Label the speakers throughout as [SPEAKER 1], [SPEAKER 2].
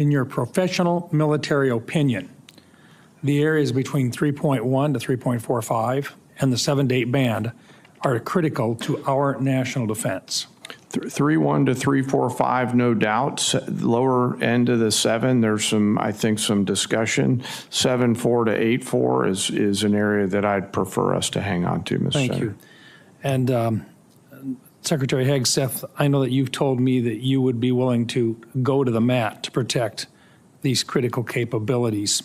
[SPEAKER 1] In your professional military opinion, the areas between 3.1 to 3.45 and the 7 to 8 band are critical to our national defense.
[SPEAKER 2] 3.1 to 3.45, no doubt. Lower end of the 7, there's some, I think, some discussion. 7.4 to 8.4 is an area that I'd prefer us to hang on to, Mr.
[SPEAKER 1] Thank
[SPEAKER 2] Senator.
[SPEAKER 1] you. And Secretary Hegseth, I know that you've told me that you would be willing to go to the mat to protect these critical capabilities.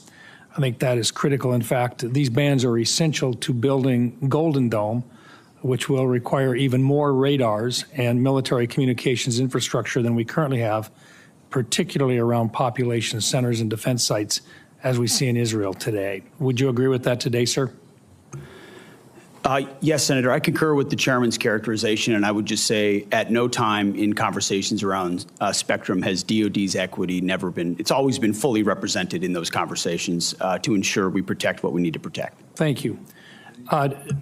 [SPEAKER 1] I think that is critical. In fact, these bands are essential to building Golden Dome, which will require even more radars and military communications infrastructure than we currently have, particularly around population centers and defense sites, as we see in Israel today. Would you agree with that today, sir?
[SPEAKER 3] Yes, Senator, I concur with the chairman's characterization, and I would just say at no time in conversations around spectrum has DOD's equity never been, it's always been fully represented in those conversations to ensure we protect what we need to protect.
[SPEAKER 1] Thank you.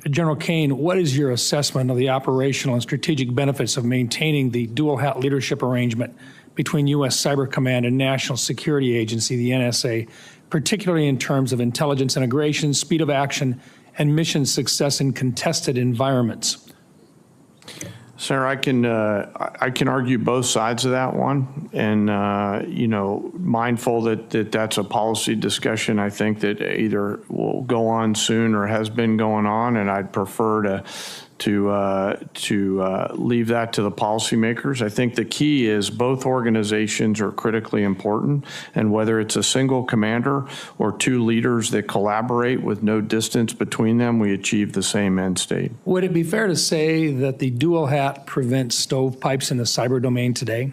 [SPEAKER 1] General Kane, what is your assessment of the operational and strategic benefits of maintaining the dual hat leadership arrangement between U.S. Cyber Command and National Security Agency, the NSA, particularly in terms of intelligence integration, speed of action, and mission success in contested environments?
[SPEAKER 2] Sir, I can argue both sides of that one, and you know, mindful that that's a policy discussion. I think that either will go on soon or has been going on, and I'd prefer to leave that to the policymakers. I think the key is both organizations are critically important, and whether it's a single commander or two leaders that collaborate with no distance between them, we achieve the same end state.
[SPEAKER 1] Would it be fair to say that the dual hat prevents stovepipes in the cyber domain today?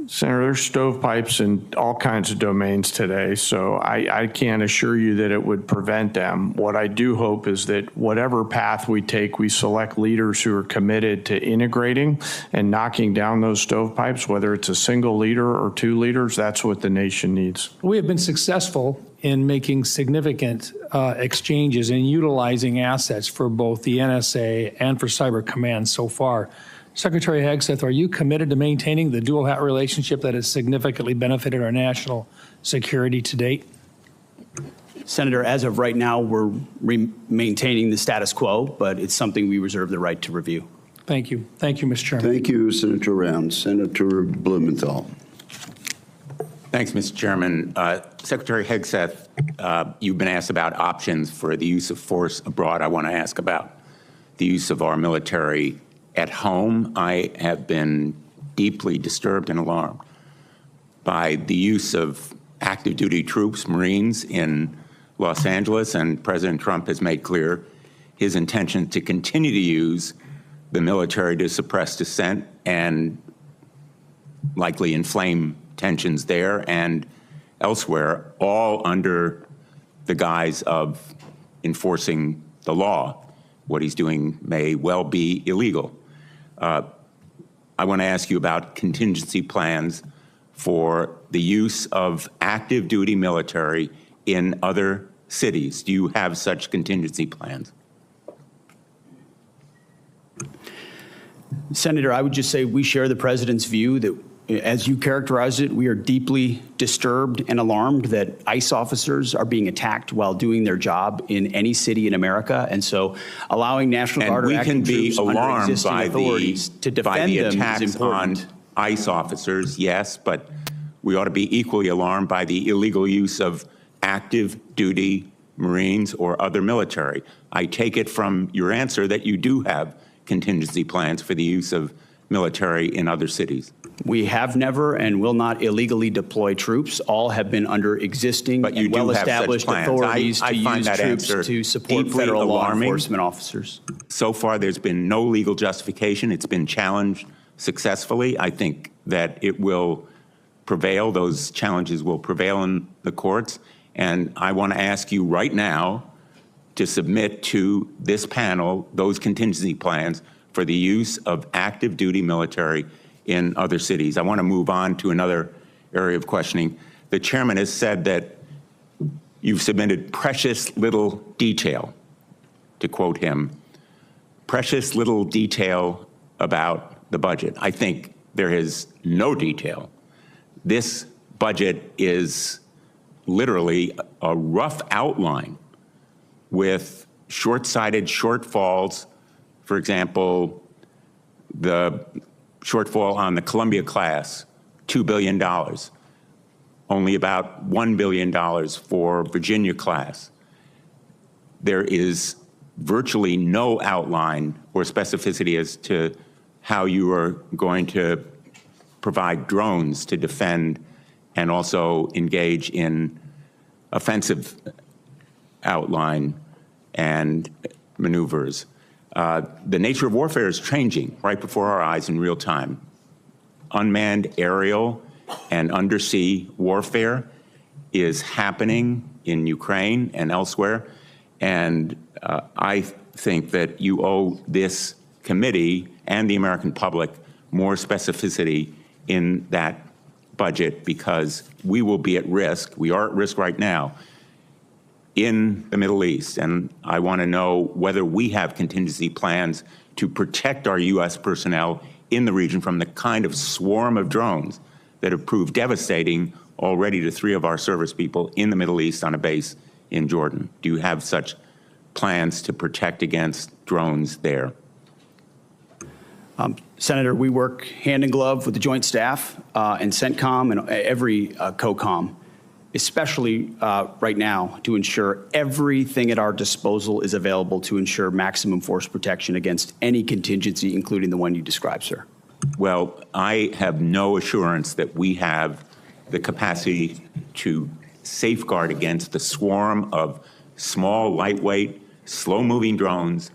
[SPEAKER 2] Senator, there's stovepipes in all kinds of domains today, so I can't assure you that it would prevent them. What I do hope is that whatever path we take, we select leaders who are committed to integrating and knocking down those stovepipes, whether it's a single leader or two leaders. That's what the nation needs.
[SPEAKER 1] We have been successful in making significant exchanges and utilizing assets for both the NSA and for Cyber Command so far. Secretary Hegseth, are you committed to maintaining the dual hat relationship that has significantly benefited our national security to date?
[SPEAKER 3] Senator, as of right now, we're maintaining the status quo, but it's something we reserve the right to review.
[SPEAKER 1] Thank you. Thank you, Mr. Chairman.
[SPEAKER 4] Thank you, Senator Round. Senator Blumenthal.
[SPEAKER 5] Thanks, Mr. Chairman. Secretary Hegseth, you've been asked about options for the use of force abroad. I want to ask about the use of our military at home. I have been deeply disturbed and alarmed by the use of active duty troops, Marines, in Los Angeles, and President Trump has made clear his intention to continue to use the military to suppress dissent and likely inflame tensions there and elsewhere, all under the guise of enforcing the law. What he's doing may well be illegal. I want to ask you about contingency plans for the use of active duty military in other cities. Do you have such contingency plans?
[SPEAKER 3] Senator, I would just say we share the president's view that, as you characterized it, we are deeply disturbed and alarmed that ICE officers are being attacked while doing their job in any city in America. And so allowing National Guard or active troops under existing authorities to defend them is important.
[SPEAKER 5] On ICE officers, yes, but we ought to be equally alarmed by the illegal use of active duty Marines or other military. I take it from your answer that you do have contingency plans for the use of military in other cities.
[SPEAKER 3] We have never and will not illegally deploy troops. All have been under existing and well-established authorities to use troops to support federal law enforcement officers.
[SPEAKER 5] So far, there's been no legal justification. It's been challenged successfully. I think that it will prevail. Those challenges will prevail in the courts. And I want to ask you right now to submit to this panel those contingency plans for the use of active duty military in other cities. I want to move on to another area of questioning. The chairman has said that you've submitted precious little detail, to quote him, precious little detail about the budget. I think there is no detail This budget is literally a rough outline with short-sighted shortfalls. For example, the shortfall on the Columbia class, $2 billion. Only about $1 billion for Virginia class. There is virtually no outline or specificity as to how you are going to provide drones to defend and also engage in offensive outline and maneuvers. The nature of warfare is changing right before our eyes in real time. Unmanned aerial and undersea warfare is happening in Ukraine and elsewhere, and I think that you owe this committee and the American public more specificity in that budget, because we will be at risk. We are at risk right now in the Middle East, and I want to know whether we have contingency plans to protect our U.S. personnel in the region from the kind of swarm of drones that have proved devastating already to 3 of our service people in the Middle East on a base in Jordan. Do you have such plans to protect against drones there?
[SPEAKER 3] Senator, we work hand in glove with the Joint Staff and CENTCOM and every COCOM, especially right now, to ensure everything at our disposal is available to ensure maximum force protection against any contingency, including the one you described, sir.
[SPEAKER 5] Well, I have no assurance that we have the capacity to safeguard against the swarm of small, lightweight, slow-moving drones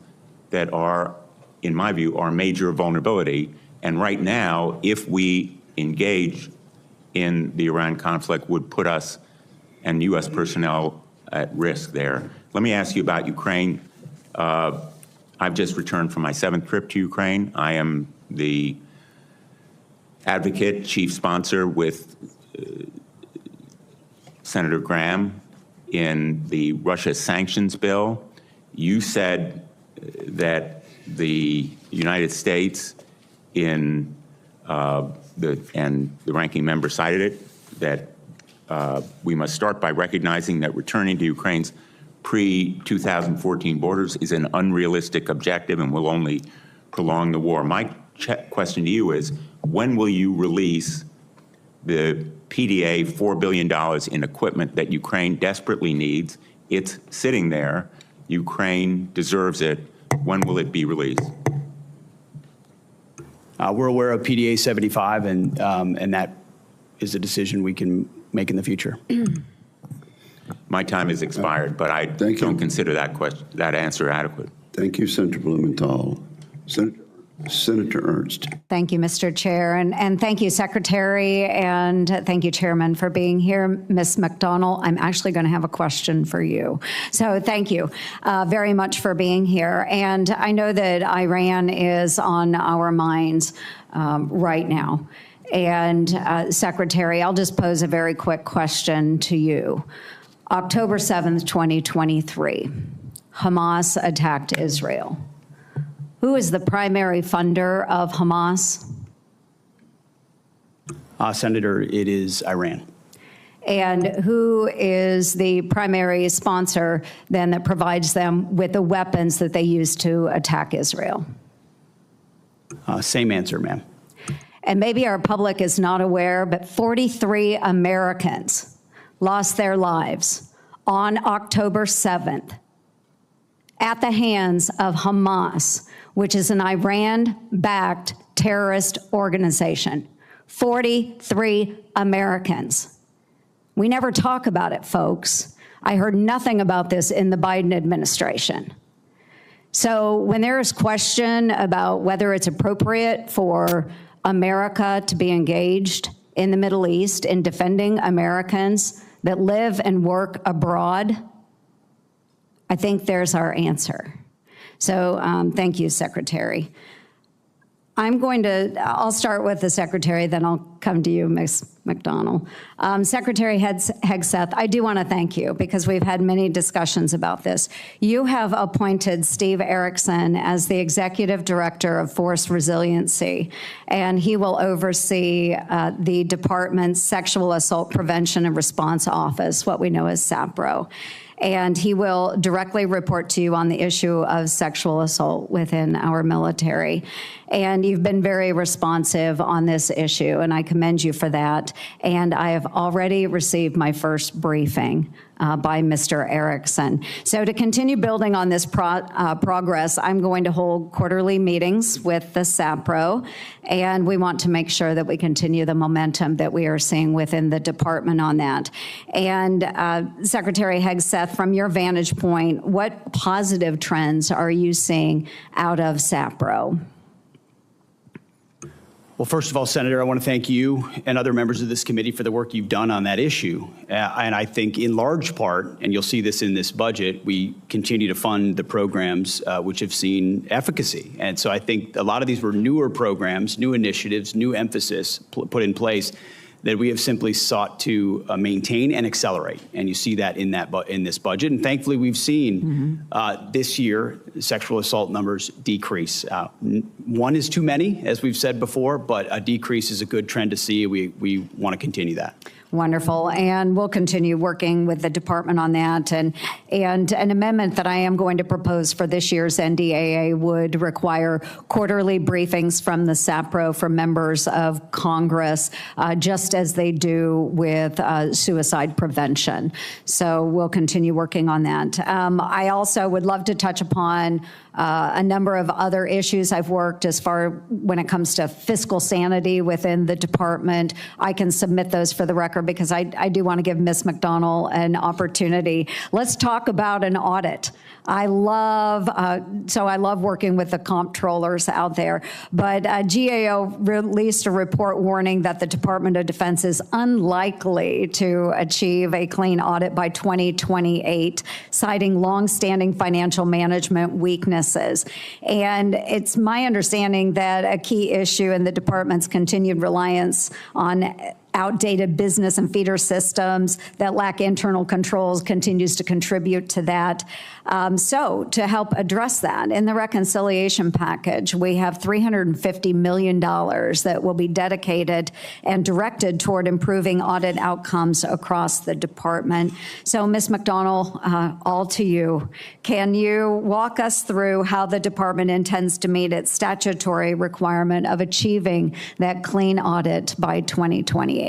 [SPEAKER 5] that are, in my view, our major vulnerability. And right now, if we engage in the Iran conflict, would put us and U.S. personnel at risk there. Let me ask you about Ukraine. I've just returned from my 7th trip to Ukraine. I am the advocate, chief sponsor with Senator Graham in the Russia sanctions bill. You said that the United States and the ranking member cited it, that we must start by recognizing that returning to Ukraine's pre-2014 borders is an unrealistic objective and will only prolong the war. My question to you is, when will you release the PDA $4 billion in equipment that Ukraine desperately needs? It's sitting there. Ukraine deserves it. When will it be released?
[SPEAKER 3] We're aware of PDA 75, and that is a decision we can make in the future.
[SPEAKER 5] My time has expired, but I don't consider that answer adequate.
[SPEAKER 4] Thank you, Senator Blumenthal. Senator Ernst.
[SPEAKER 6] Thank you, Mr. Chair, and thank you, Secretary, and thank you, Chairman, for being here. Ms. McDonnell, I'm actually going to have a question for you. So thank you very much for being here. And I know that Iran is on our minds right now. And Secretary, I'll just pose a very quick question to you. October 7th, 2023, Hamas attacked Israel. Who is the primary funder of Hamas?
[SPEAKER 3] Senator, it is Iran.
[SPEAKER 6] And who is the primary sponsor then that provides them with the weapons that they use to attack Israel?
[SPEAKER 3] Same answer, ma'am.
[SPEAKER 6] And maybe our public is not aware, but 43 Americans lost their lives on October 7th at the hands of Hamas, which is an Iran-backed terrorist organization. 43 Americans. We never talk about it, folks. I heard nothing about this in the Biden administration. So when there is question about whether it's appropriate for America to be engaged in the Middle East in defending Americans that live and work abroad, I think there's our answer. So thank you, Secretary. I'll start with the Secretary, then I'll come to you, Ms. McDonald. Secretary Hegseth, I do want to thank you because we've had many discussions about this. You have appointed Steve Erickson as the Executive Director of Force Resiliency, and he will oversee the department's Sexual Assault Prevention and Response Office, what we know as SAPRO. And he will directly report to you on the issue of sexual assault within our military. And you've been very responsive on this issue, and I commend you for that. And I have already received my first briefing by Mr. Erickson. So to continue building on this progress, I'm going to hold quarterly meetings with the SAPRO, and we want to make sure that we continue the momentum that we are seeing within the department on that. And Secretary Hegseth, from your vantage point, what positive trends are you seeing out of SAPRO?
[SPEAKER 3] Well, first of all, Senator, I want to thank you and other members of this committee for the work you've done on that issue. And I think in large part, and you'll see this in this budget, we continue to fund the programs which have seen efficacy. And so I think a lot of these were newer programs, new initiatives, new emphasis put in place that we have simply sought to maintain and accelerate. And you see that in this budget. And thankfully, we've seen this year sexual assault numbers decrease. One is too many, as we've said before, but a decrease is a good trend to see. We want to continue that.
[SPEAKER 6] Wonderful, and we'll continue working with the department on that. And an amendment that I am going to propose for this year's NDAA would require quarterly briefings from the SAPRO for members of Congress, just as they do with suicide prevention. So we'll continue working on that. I also would love to touch upon a number of other issues I've worked as far when it comes to fiscal sanity within the department. I can submit those for the record because I do want to give Ms. McDonald an opportunity. Let's talk about an audit. I love working with the comptrollers out there, but GAO released a report warning that the Department of Defense is unlikely to achieve a clean audit by 2028, citing longstanding financial management weaknesses. And it's my understanding that a key issue in the department's continued reliance on outdated business and feeder systems that lack internal controls continues to contribute to that. So to help address that, in the reconciliation package, we have $350 million that will be dedicated and directed toward improving audit outcomes across the department. So Ms. McDonald, all to you. Can you walk us through how the department intends to meet its statutory requirement of achieving that clean audit by 2028?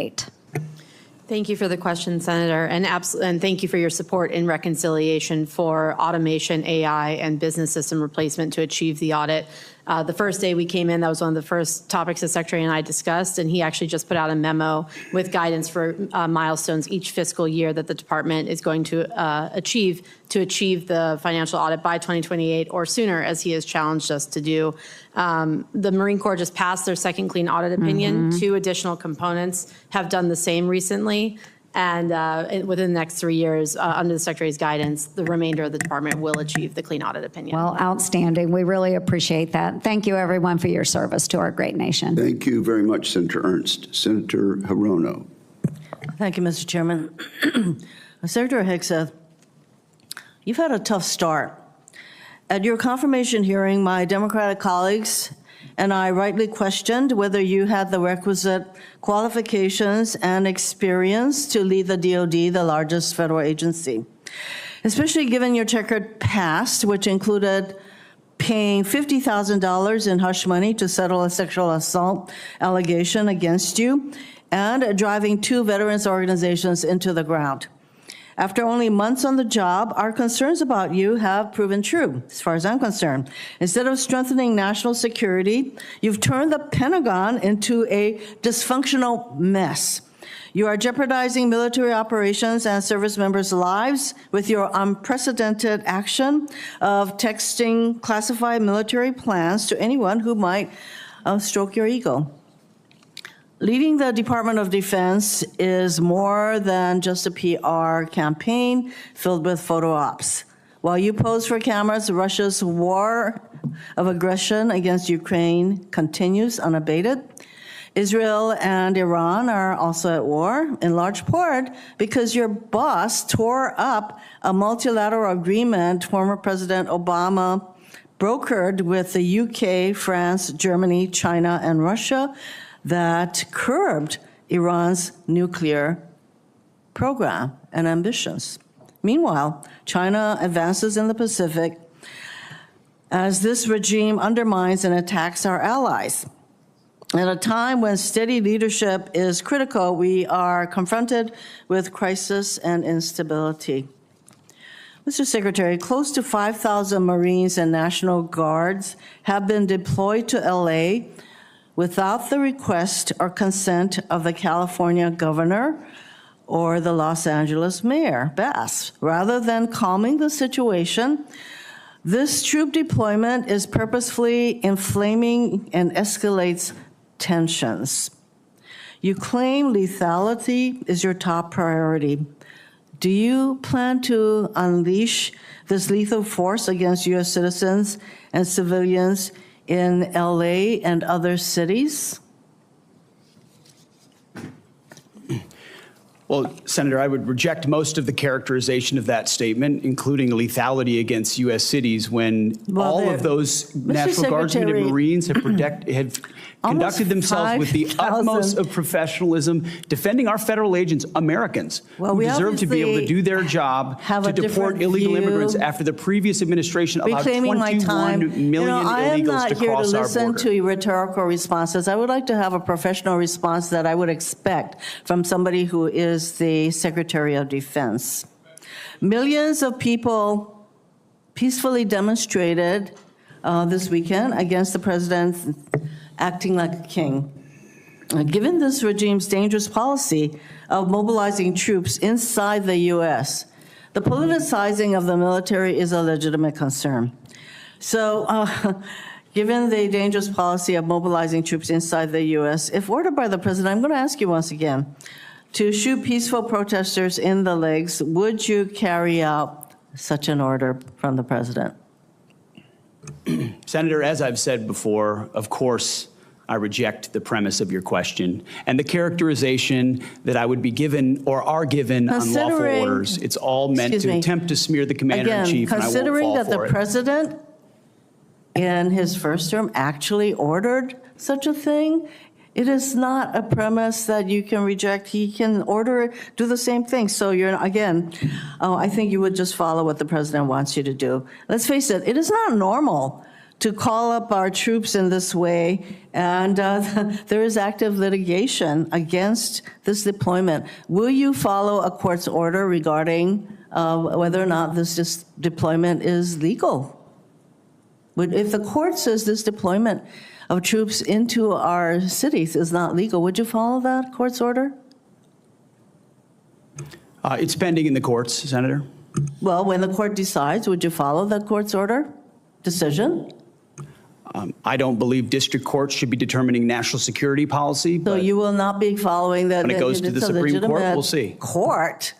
[SPEAKER 7] Thank you for the question, Senator, and thank you for your support in reconciliation for automation, AI, and business system replacement to achieve the audit. The first day we came in, that was one of the first topics the Secretary and I discussed, and he actually just put out a memo with guidance for milestones each fiscal year that the department is going to achieve the financial audit by 2028 or sooner, as he has challenged us to do. The Marine Corps just passed their second clean audit opinion. 2 additional components have done the same recently. And within the next 3 years, under the Secretary's guidance, the remainder of the department will achieve the clean audit opinion.
[SPEAKER 6] Well, outstanding. We really appreciate that. Thank you, everyone, for your service to our great nation.
[SPEAKER 4] Thank you very much, Senator Ernst. Senator Hirono.
[SPEAKER 8] Thank you, Mr. Chairman. Secretary Hegseth, you've had a tough start. At your confirmation hearing, my Democratic colleagues and I rightly questioned whether you had the requisite qualifications and experience to lead the DoD, the largest federal agency, especially given your checkered past, which included paying $50,000 in hush money to settle a sexual assault allegation against you, and driving 2 veterans organizations into the ground. After only months on the job, our concerns about you have proven true, as far as I'm concerned. Instead of strengthening national security, you've turned the Pentagon into a dysfunctional mess. You are jeopardizing military operations and service members' lives with your unprecedented action of texting classified military plans to anyone who might stroke your ego. Leading the Department of Defense is more than just a PR campaign filled with photo ops. While you pose for cameras, Russia's war of aggression against Ukraine continues unabated. Israel and Iran are also at war, in large part because your boss tore up a multilateral agreement former President Obama brokered with the UK, France, Germany, China, and Russia that curbed Iran's nuclear program and ambitions. Meanwhile, China advances in the Pacific as this regime undermines and attacks our allies. At a time when steady leadership is critical, we are confronted with crisis and instability. Mr. Secretary, close to 5,000 Marines and National Guards have been deployed to LA without the request or consent of the California governor or the Los Angeles mayor, Bass. Rather than calming the situation, this troop deployment is purposefully inflaming and escalates tensions. You claim lethality is your top priority. Do you plan to unleash this lethal force against U.S. citizens and civilians in LA and other cities?
[SPEAKER 3] Well, Senator, I would reject most of the characterization of that statement, including lethality against U.S. cities, when all of those National Guardsmen and Marines have conducted themselves with the utmost of professionalism, defending our federal agents, Americans, who deserve to be able to do their job to deport illegal immigrants after the previous administration allowed 21 million illegals to cross our border. I am not here to listen to rhetorical responses. I would like to have a professional response that I would expect from somebody who is the Secretary of Defense. Millions of people peacefully demonstrated this weekend against the president acting like a king. Given this regime's dangerous policy of mobilizing troops inside the U.S., the politicizing of the military is a legitimate concern. So, given the dangerous policy of mobilizing troops inside the U.S., if ordered by the president, I'm going to ask you once again, to shoot peaceful protesters in the legs, would you carry out such an order from the president? Senator, as I've said before, of course, I reject the premise of your question and the characterization that I would be given or are given unlawful orders. It's all meant to attempt to smear the commander-in-chief, and I won't fall for it.
[SPEAKER 8] Considering that the president in his first term actually ordered such a thing, it is not a premise that you can reject. He can order, do the same thing. So you're, again, I think you would just follow what the president wants you to do. Let's face it, it is not normal to call up our troops in this way, and there is active litigation against this deployment. Will you follow a court's order regarding whether or not this deployment is legal? If the court says this deployment of troops into our cities is not legal, would you follow that court's order?
[SPEAKER 3] It's pending in the courts, Senator.
[SPEAKER 8] Well, when the court decides, would you follow that court's order, decision?
[SPEAKER 3] I don't believe district courts should be determining national security policy.
[SPEAKER 8] So you will not be following that.
[SPEAKER 3] When it goes to the Supreme Court, we'll see.
[SPEAKER 8] Court.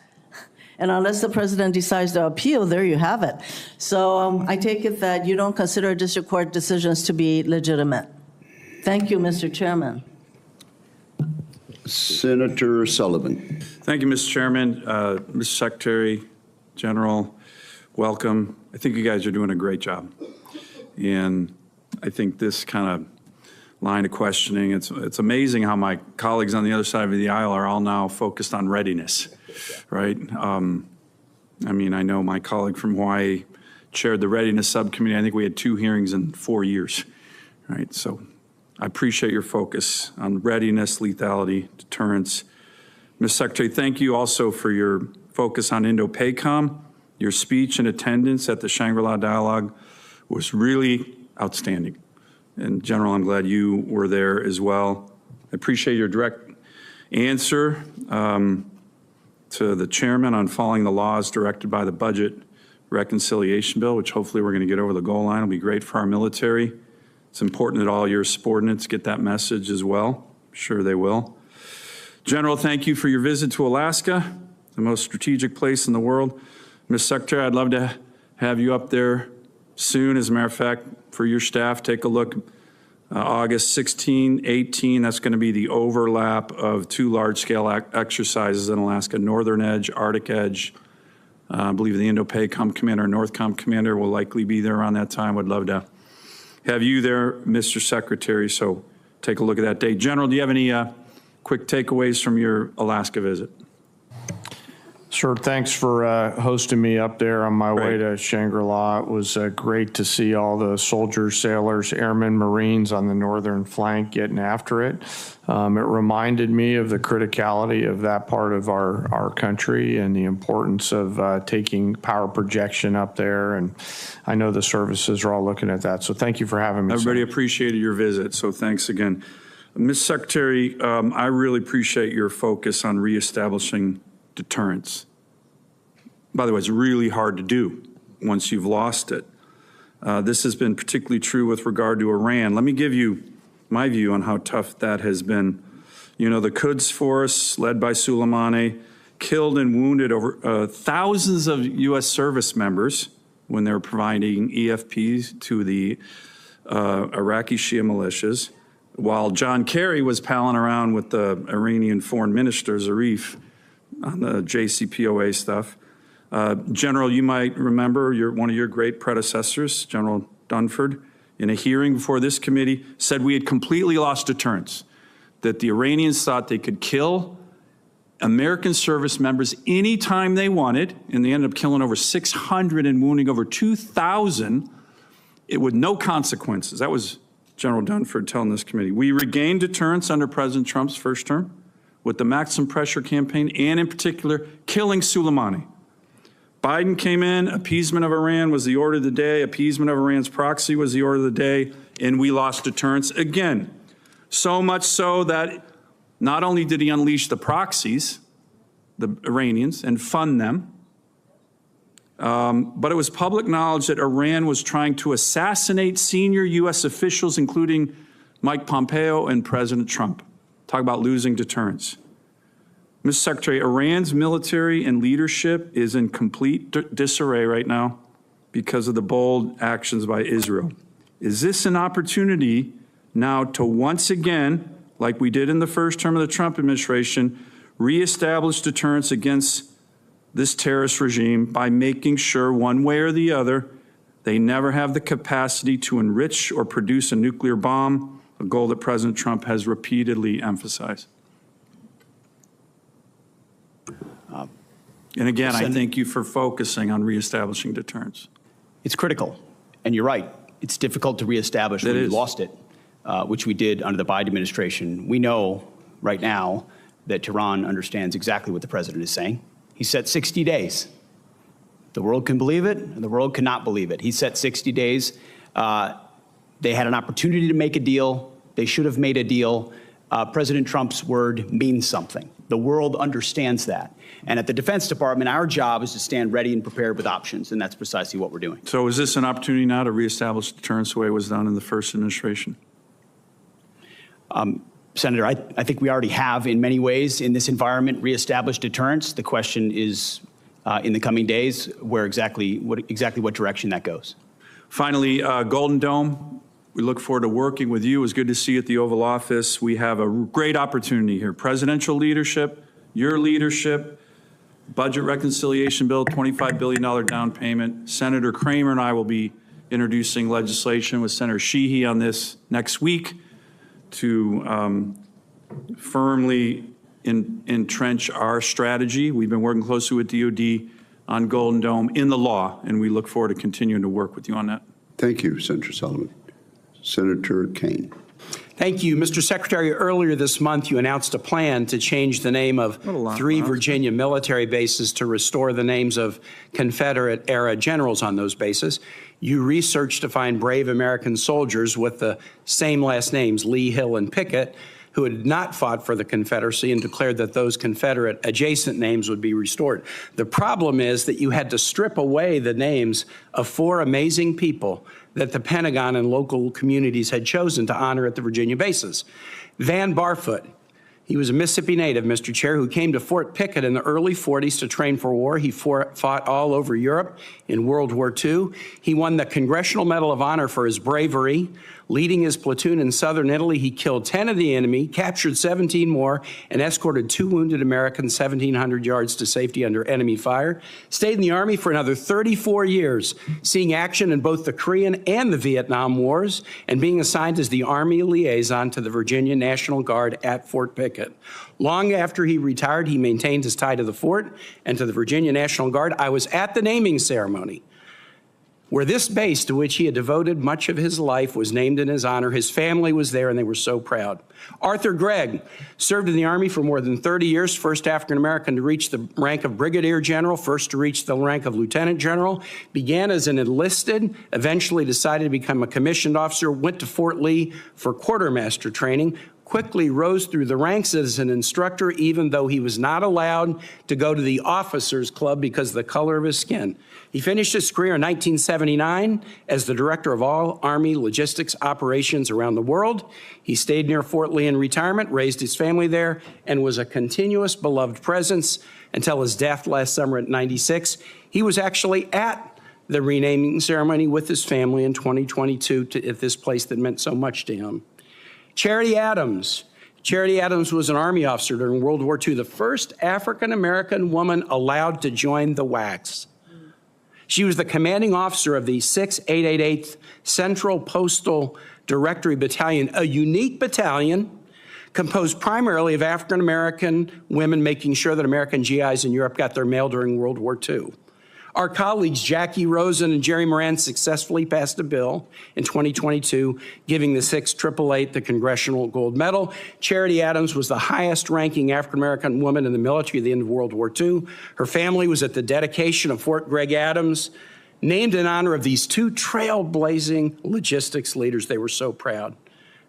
[SPEAKER 8] And unless the president decides to appeal, there you have it. So I take it that you don't consider district court decisions to be legitimate. Thank you, Mr. Chairman.
[SPEAKER 4] Senator Sullivan.
[SPEAKER 9] Thank you, Mr. Chairman. Mr. Secretary General, welcome. I think you guys are doing a great job. And I think this kind of line of questioning, it's amazing how my colleagues on the other side of the aisle are all now focused on readiness, right? I mean, I know my colleague from Hawaii chaired the readiness subcommittee. I think we had 2 hearings in 4 years, right? So I appreciate your focus on readiness, lethality, deterrence. Ms. Secretary, thank you also for your focus on Indo-PACOM. Your speech and attendance at the Shangri-La Dialogue was really outstanding. And General, I'm glad you were there as well. I appreciate your direct answer to the chairman on following the laws directed by the Budget Reconciliation Bill, which hopefully we're going to get over the goal line. It'll be great for our military. It's important that all your subordinates get that message as well. I'm sure they will. General, thank you for your visit to Alaska, the most strategic place in the world. Ms. Secretary, I'd love to have you up there soon. As a matter of fact, for your staff, take a look August 16, 18, that's going to be the overlap of two large-scale exercises in Alaska, Northern Edge, Arctic Edge. I believe the Indo-PACOM commander, NORTHCOM commander will likely be there around that time. Would love to have you there, Mr. Secretary, so take a look at that date. General, do you have any quick takeaways from your Alaska visit?
[SPEAKER 2] Sure. Thanks for hosting me up there on my way
[SPEAKER 9] Great.
[SPEAKER 2] to Shangri-La. It was great to see all the soldiers, sailors, airmen, Marines on the northern flank getting after it. It reminded me of the criticality of that part of our country and the importance of taking power projection up there. And I know the services are all looking at that. So thank you for having me.
[SPEAKER 9] Everybody
[SPEAKER 2] Senator.
[SPEAKER 9] appreciated your visit, so thanks again. Ms. Secretary, I really appreciate your focus on reestablishing deterrence. By the way, it's really hard to do once you've lost it. This has been particularly true with regard to Iran. Let me give you my view on how tough that has been. You know, the Quds Force, led by Soleimani, killed and wounded over thousands of U.S. service members when they were providing EFPs to the Iraqi Shia militias, while John Kerry was palling around with the Iranian foreign minister, Zarif, on the JCPOA stuff. General, you might remember one of your great predecessors, General Dunford, in a hearing before this committee, said we had completely lost deterrence, that the Iranians thought they could kill American service members anytime they wanted, and they ended up killing over 600 and wounding over 2,000 with no consequences. That was General Dunford telling this committee. We regained deterrence under President Trump's first term with the maximum pressure campaign and, in particular, killing Soleimani. Biden came in, appeasement of Iran was the order of the day, appeasement of Iran's proxy was the order of the day, and we lost deterrence again. So much so that not only did he unleash the proxies, the Iranians, and fund them, but it was public knowledge that Iran was trying to assassinate senior U.S. officials, including Mike Pompeo and President Trump. Talk about losing deterrence. Mr. Secretary, Iran's military and leadership is in complete disarray right now because of the bold actions by Israel. Is this an opportunity now to once again, like we did in the first term of the Trump administration, reestablish deterrence against this terrorist regime by making sure one way or the other they never have the capacity to enrich or produce a nuclear bomb, a goal that President Trump has repeatedly emphasized? And again, I thank you for focusing on reestablishing deterrence.
[SPEAKER 3] It's critical, and you're right. It's difficult to reestablish when we lost it, which we did under the Biden administration. We know right now that Tehran understands exactly what the president is saying. He set 60 days. The world can believe it, and the world cannot believe it. He set 60 days. They had an opportunity to make a deal. They should have made a deal. President Trump's word means something. The world understands that. And at the Defense Department, our job is to stand ready and prepared with options, and that's precisely what we're doing.
[SPEAKER 9] So is this an opportunity now to reestablish deterrence the way it was done in the first administration?
[SPEAKER 3] Senator, I think we already have, in many ways, in this environment, reestablished deterrence. The question is, in the coming days, where exactly what direction that goes.
[SPEAKER 9] Finally, Golden Dome. We look forward to working with you. It was good to see you at the Oval Office. We have a great opportunity here. Presidential leadership, your leadership, budget reconciliation bill, $25 billion down payment. Senator Kramer and I will be introducing legislation with Senator Sheehy on this next week to firmly entrench our strategy. We've been working closely with DOD on Golden Dome in the law, and we look forward to continuing to work with you on that.
[SPEAKER 4] Thank you, Senator Sullivan. Senator Kaine.
[SPEAKER 10] Thank you. Mr. Secretary, earlier this month, you announced a plan to change the name of 3 Virginia military bases to restore the names of Confederate-era generals on those bases. You researched to find brave American soldiers with the same last names, Lee, Hill, and Pickett, who had not fought for the Confederacy and declared that those Confederate adjacent names would be restored. The problem is that you had to strip away the names of 4 amazing people that the Pentagon and local communities had chosen to honor at the Virginia bases. Van Barfoot, he was a Mississippi native, Mr. Chair, who came to Fort Pickett in the early 40s to train for war. He fought all over Europe in World War II. He won the Congressional Medal of Honor for his bravery, Leading his platoon in southern Italy, he killed 10 of the enemy, captured 17 more, and escorted 2 wounded Americans 1,700 yards to safety under enemy fire. Stayed in the Army for another 34 years, seeing action in both the Korean and the Vietnam Wars, and being assigned as the Army liaison to the Virginia National Guard at Fort Pickett. Long after he retired, he maintained his tie to the fort and to the Virginia National Guard. I was at the naming ceremony, where this base, to which he had devoted much of his life, was named in his honor. His family was there, and they were so proud. Arthur Gregg served in the Army for more than 30 years, first African-American to reach the rank of brigadier general, first to reach the rank of lieutenant general, began as an enlisted, eventually decided to become a commissioned officer, went to Fort Lee for quartermaster training, quickly rose through the ranks as an instructor, even though he was not allowed to go to the officers' club because of the color of his skin. He finished his career in 1979 as the director of all Army logistics operations around the world. He stayed near Fort Lee in retirement, raised his family there, and was a continuous beloved presence until his death last summer at 96. He was actually at the renaming ceremony with his family in 2022 at this place that meant so much to him. Charity Adams. Charity Adams was an Army officer during World War II, the first African-American woman allowed to join the WACs. She was the commanding officer of the 6888th Central Postal Directory Battalion, a unique battalion composed primarily of African-American women making sure that American GIs in Europe got their mail during World War II. Our colleagues Jackie Rosen and Jerry Moran successfully passed a bill in 2022 giving the 688 the Congressional Gold Medal. Charity Adams was the highest-ranking African-American woman in the military at the end of World War II. Her family was at the dedication of Fort Gregg Adams, named in honor of these 2 trailblazing logistics leaders. They were so proud.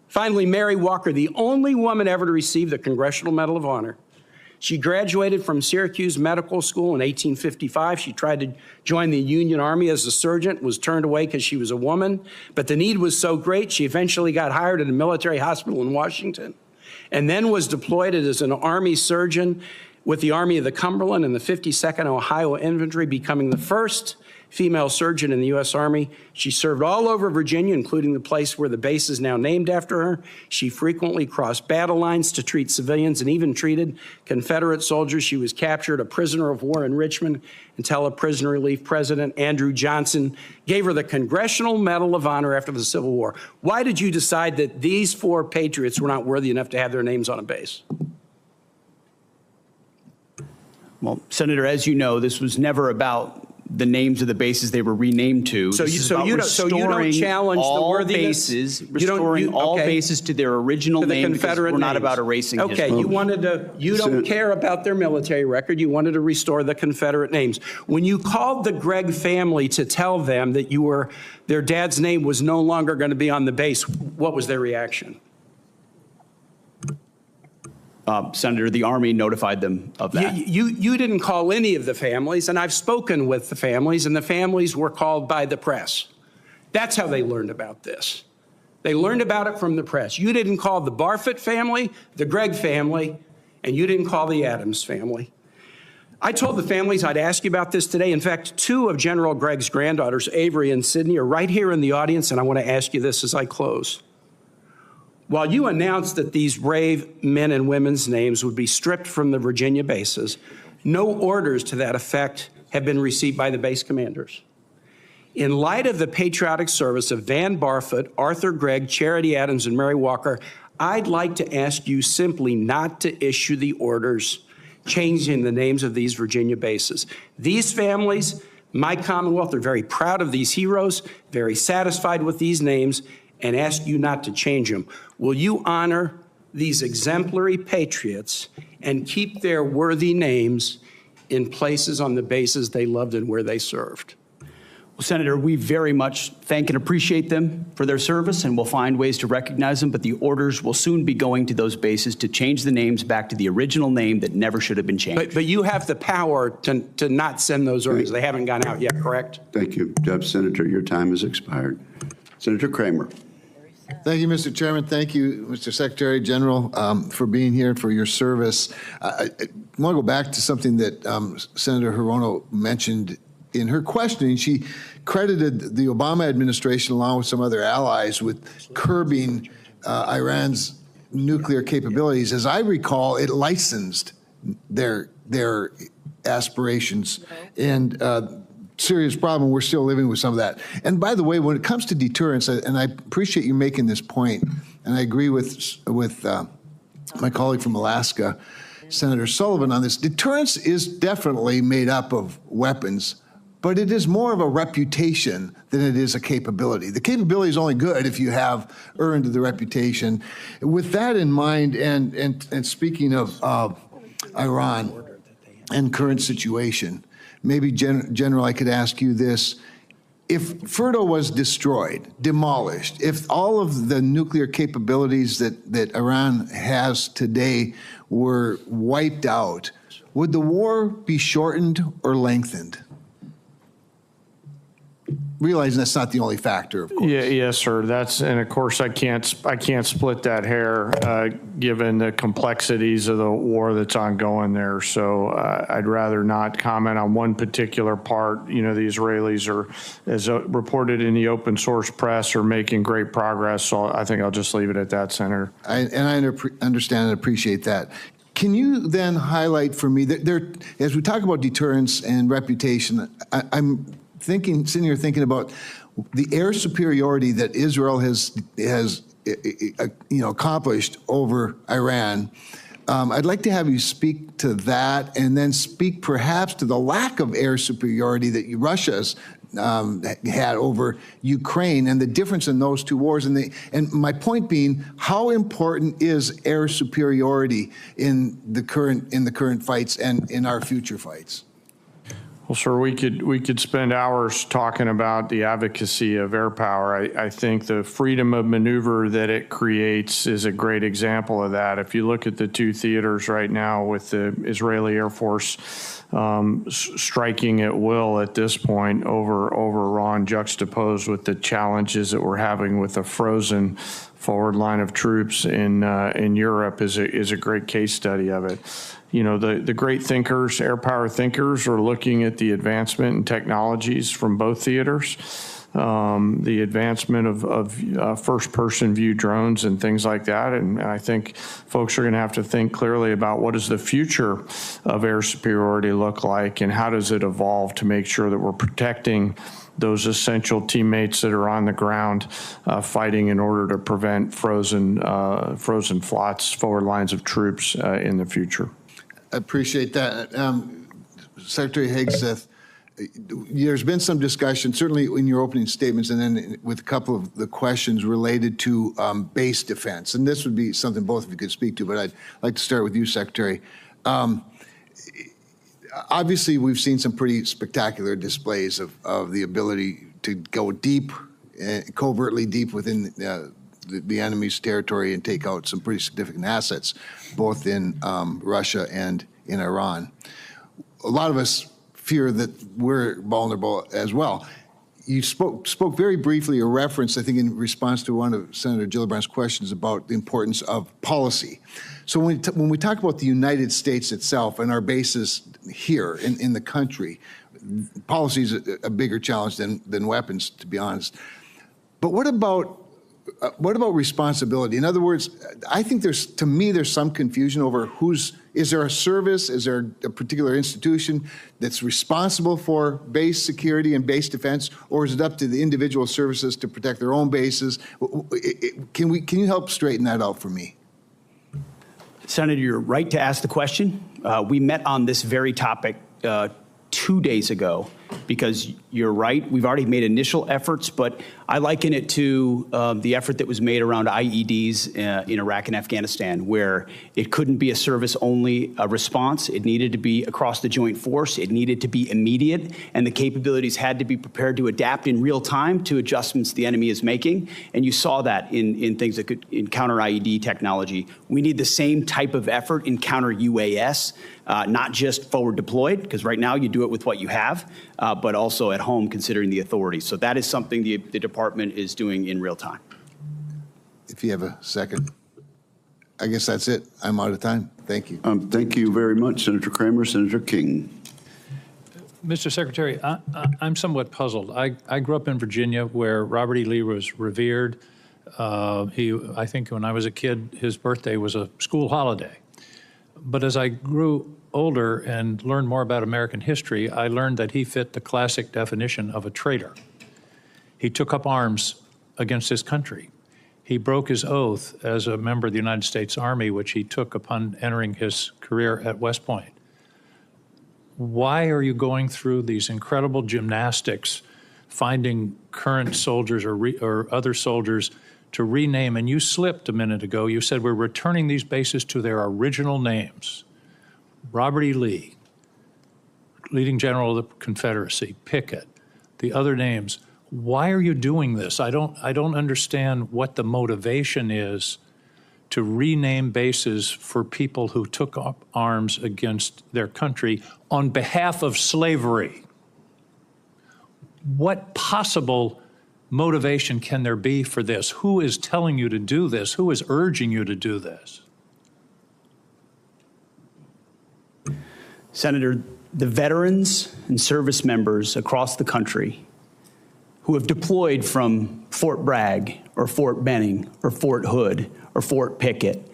[SPEAKER 10] Finally, Mary Walker, the only woman ever to receive the Congressional Medal of Honor. She graduated from Syracuse Medical School in 1855. She tried to join the Union Army as a surgeon, was turned away because she was a woman. But the need was so great, she eventually got hired at a military hospital in Washington and then was deployed as an Army surgeon with the Army of the Cumberland and the 52nd Ohio Infantry, becoming the first female surgeon in the U.S. Army. She served all over Virginia, including the place where the base is now named after her. She frequently crossed battle lines to treat civilians and even treated Confederate soldiers. She was captured a prisoner of war in Richmond until a prisoner relief president, Andrew Johnson, gave her the Congressional Medal of Honor after the Civil War. Why did you decide that these 4 patriots were not worthy enough to have their names on a base?
[SPEAKER 3] Well, Senator, as you know, this was never about the names of the bases they were renamed to.
[SPEAKER 10] So you don't challenge the worthiness?
[SPEAKER 3] Restoring all bases to their original name, because we're not about erasing history.
[SPEAKER 10] Okay, you don't care about their military record. You wanted to restore the Confederate names. When you called the Gregg family to tell them that their dad's name was no longer going to be on the base, what was their reaction?
[SPEAKER 3] Senator, the Army notified them of that.
[SPEAKER 10] You didn't call any of the families, and I've spoken with the families, and the families were called by the press. That's how they learned about this. They learned about it from the press. You didn't call the Barfoot family, the Gregg family, and you didn't call the Adams family. I told the families I'd ask you about this today. In fact, 2 of General Gregg's granddaughters, Avery and Sydney, are right here in the audience, and I want to ask you this as I close. While you announced that these brave men and women's names would be stripped from the Virginia bases, no orders to that effect have been received by the base commanders. In light of the patriotic service of Van Barfoot, Arthur Gregg, Charity Adams, and Mary Walker, I'd like to ask you simply not to issue the orders changing the names of these Virginia bases. These families, my Commonwealth, are very proud of these heroes, very satisfied with these names, and ask you not to change them. Will you honor these exemplary patriots and keep their worthy names in places on the bases they loved and where they served?
[SPEAKER 3] Well, Senator, we very much thank and appreciate them for their service, and we'll find ways to recognize them, but the orders will soon be going to those bases to change the names back to the original name that never should have been changed.
[SPEAKER 10] But you have the power to not send those orders. They haven't gone out yet, correct?
[SPEAKER 4] Thank you. Senator, your time has expired. Senator Kramer.
[SPEAKER 11] Thank you, Mr. Chairman. Thank you, Mr. Secretary General, for being here, for your service. I want to go back to something that Senator Hirono mentioned in her questioning, she credited the Obama administration, along with some other allies, with curbing Iran's nuclear capabilities. As I recall, it licensed their aspirations, and serious problem. We're still living with some of that. And by the way, when it comes to deterrence, and I appreciate you making this point, and I agree with my colleague from Alaska, Senator Sullivan, on this. Deterrence is definitely made up of weapons, but it is more of a reputation than it is a capability. The capability is only good if you have earned the reputation. With that in mind, and speaking of Iran and current situation, maybe, General, I could ask you this. If Fordo was destroyed, demolished, if all of the nuclear capabilities that Iran has today were wiped out, would the war be shortened or lengthened? Realizing that's not the only factor, of course.
[SPEAKER 2] Yeah, yes, sir. And of course I can't split that hair given the complexities of the war that's ongoing there. So I'd rather not comment on one particular part. You know, the Israelis are, as reported in the open source press, are making great progress. So I think I'll just leave it at that, Senator. I
[SPEAKER 11] understand and appreciate that. Can you then highlight for me that as we talk about deterrence and reputation, I'm sitting here thinking about the air superiority that Israel has accomplished over Iran. I'd like to have you speak to that, and then speak perhaps to the lack of air superiority that Russia's had over Ukraine, and the difference in those two wars. And my point being, how important is air superiority in the current fights and in our future fights?
[SPEAKER 2] Well, sir, we could spend hours talking about the advocacy of air power. I think the freedom of maneuver that it creates is a great example of that. If you look at the two theaters right now with the Israeli Air Force striking at will at this point over Iran, juxtaposed with the challenges that we're having with a frozen forward line of troops in Europe, is a great case study of it. You know, the great thinkers, air power thinkers, are looking at the advancement in technologies from both theaters, the advancement of first-person view drones and things like that. And I think folks are going to have to think clearly about what does the future of air superiority look like, and how does it evolve to make sure that we're protecting those essential teammates that are on the ground fighting in order to prevent frozen flots, forward lines of troops in the future.
[SPEAKER 11] I appreciate that. Secretary Hegseth, there's been some discussion, certainly in your opening statements and then with a couple of the questions related to base defense. And this would be something both of you could speak to, but I'd like to start with you, Secretary. Obviously, we've seen some pretty spectacular displays of the ability to go deep, covertly deep within the enemy's territory and take out some pretty significant assets, both in Russia and in Iran. A lot of us fear that we're vulnerable as well. You spoke very briefly, or referenced, I think, in response to one of Senator Gillibrand's questions about the importance of policy. So when we talk about the United States itself and our bases here in the country, policy is a bigger challenge than weapons, to be honest. But what about responsibility? In other words, I think to me there's some confusion over is there a service, is there a particular institution that's responsible for base security and base defense, or is it up to the individual services to protect their own bases? Can you help straighten that out for me?
[SPEAKER 3] Senator, you're right to ask the question. We met on this very topic 2 days ago, because you're right, we've already made initial efforts, but I liken it to the effort that was made around IEDs in Iraq and Afghanistan, where it couldn't be a service-only response. It needed to be across the joint force. It needed to be immediate, and the capabilities had to be prepared to adapt in real time to adjustments the enemy is making. And you saw that in things that could counter IED technology. We need the same type of effort in counter UAS, not just forward deployed, because right now you do it with what you have, but also at home considering the authorities. So that is something the department is doing in real time.
[SPEAKER 11] If you have a second. I guess that's it. I'm out of time. Thank you.
[SPEAKER 4] Thank you very much, Senator Kramer. Senator King.
[SPEAKER 12] Mr. Secretary, I'm somewhat puzzled. I grew up in Virginia where Robert E. Lee was revered. I think when I was a kid, his birthday was a school holiday. But as I grew older and learned more about American history, I learned that he fit the classic definition of a traitor. He took up arms against his country. He broke his oath as a member of the United States Army, which he took upon entering his career at West Point. Why are you going through these incredible gymnastics, finding current soldiers or other soldiers to rename? And you slipped a minute ago. You said we're returning these bases to their original names. Robert E. Lee, leading general of the Confederacy, Pickett, the other names. Why are you doing this? I don't understand what the motivation is to rename bases for people who took up arms against their country on behalf of slavery. What possible motivation can there be for this? Who is telling you to do this? Who is urging you to do this?
[SPEAKER 3] Senator, the veterans and service members across the country who have deployed from Fort Bragg or Fort Benning or Fort Hood or Fort Pickett,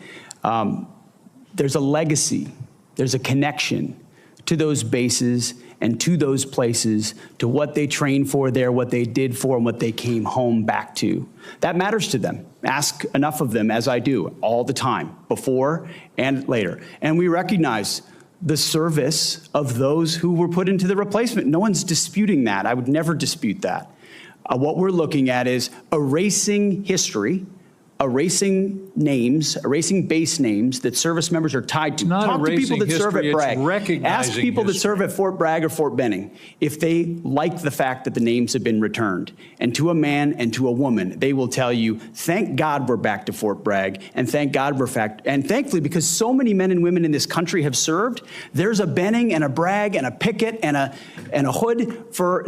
[SPEAKER 3] there's a legacy, there's a connection to those bases and to those places, to what they trained for there, what they did for, and what they came home back to. That matters to them. Ask enough of them, as I do, all the time, before and later. And we recognize the service of those who were put into the replacement. No one's disputing that. I would never dispute that. What we're looking at is erasing history, erasing names, erasing base names that service members are tied to. Talk to people that serve at Bragg. Ask people that serve at Fort Bragg or Fort Benning if they like the fact that the names have been returned. And to a man and to a woman, they will tell you, thank God we're back to Fort Bragg, and thank God we're back. And thankfully, because so many men and women in this country have served, there's a Benning and a Bragg and a Pickett and a Hood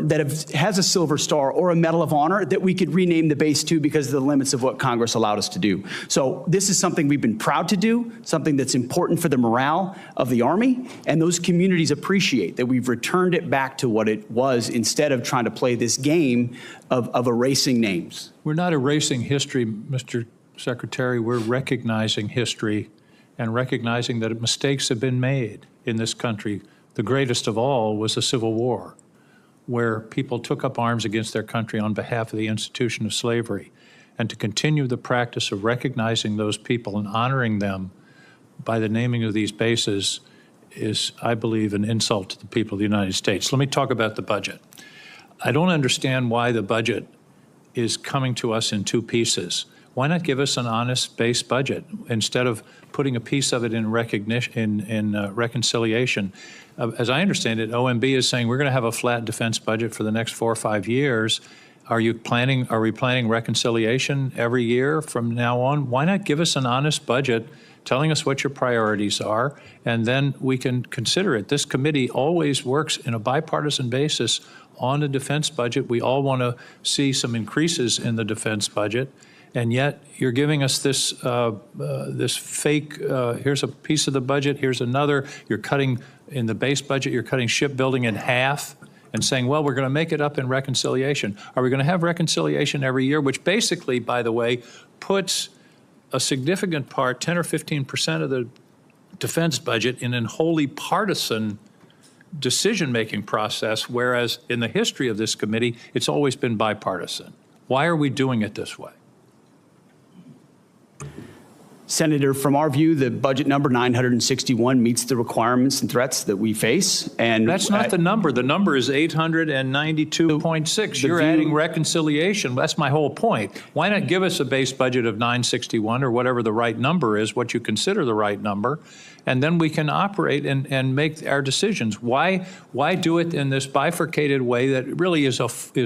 [SPEAKER 3] that has a Silver Star or a Medal of Honor that we could rename the base to because of the limits of what Congress allowed us to do. So this is something we've been proud to do, something that's important for the morale of the Army, and those communities appreciate that we've returned it back to what it was instead of trying to play this game of erasing names.
[SPEAKER 12] We're not erasing history, Mr. Secretary. We're recognizing history and recognizing that mistakes have been made in this country. The greatest of all was the Civil War, where people took up arms against their country on behalf of the institution of slavery. And to continue the practice of recognizing those people and honoring them by the naming of these bases is, I believe, an insult to the people of the United States. Let me talk about the budget. I don't understand why the budget is coming to us in two pieces. Why not give us an honest base budget instead of putting a piece of it in reconciliation? As I understand it, OMB is saying we're going to have a flat defense budget for the next 4 or 5 years. Are we planning reconciliation every year from now on? Why not give us an honest budget telling us what your priorities are, and then we can consider it. This committee always works in a bipartisan basis on a defense budget. We all want to see some increases in the defense budget, and yet you're giving us this this fake, here's a piece of the budget, here's another. You're cutting in the base budget, you're cutting shipbuilding in half, and saying, well, we're going to make it up in reconciliation. Are we going to have reconciliation every year, which basically, by the way, puts a significant part, 10 or 15% of the defense budget in an wholly partisan decision-making process, whereas in the history of this committee, it's always been bipartisan. Why are we doing it this way?
[SPEAKER 3] Senator, from our view, the budget number 961 meets the requirements and threats that we face. And
[SPEAKER 12] that's not the number. The number is 892.6. You're adding reconciliation. That's my whole point. Why not give us a base budget of 961 or whatever the right number is, what you consider the right number, and then we can operate and make our decisions. Why do it in this bifurcated way that really is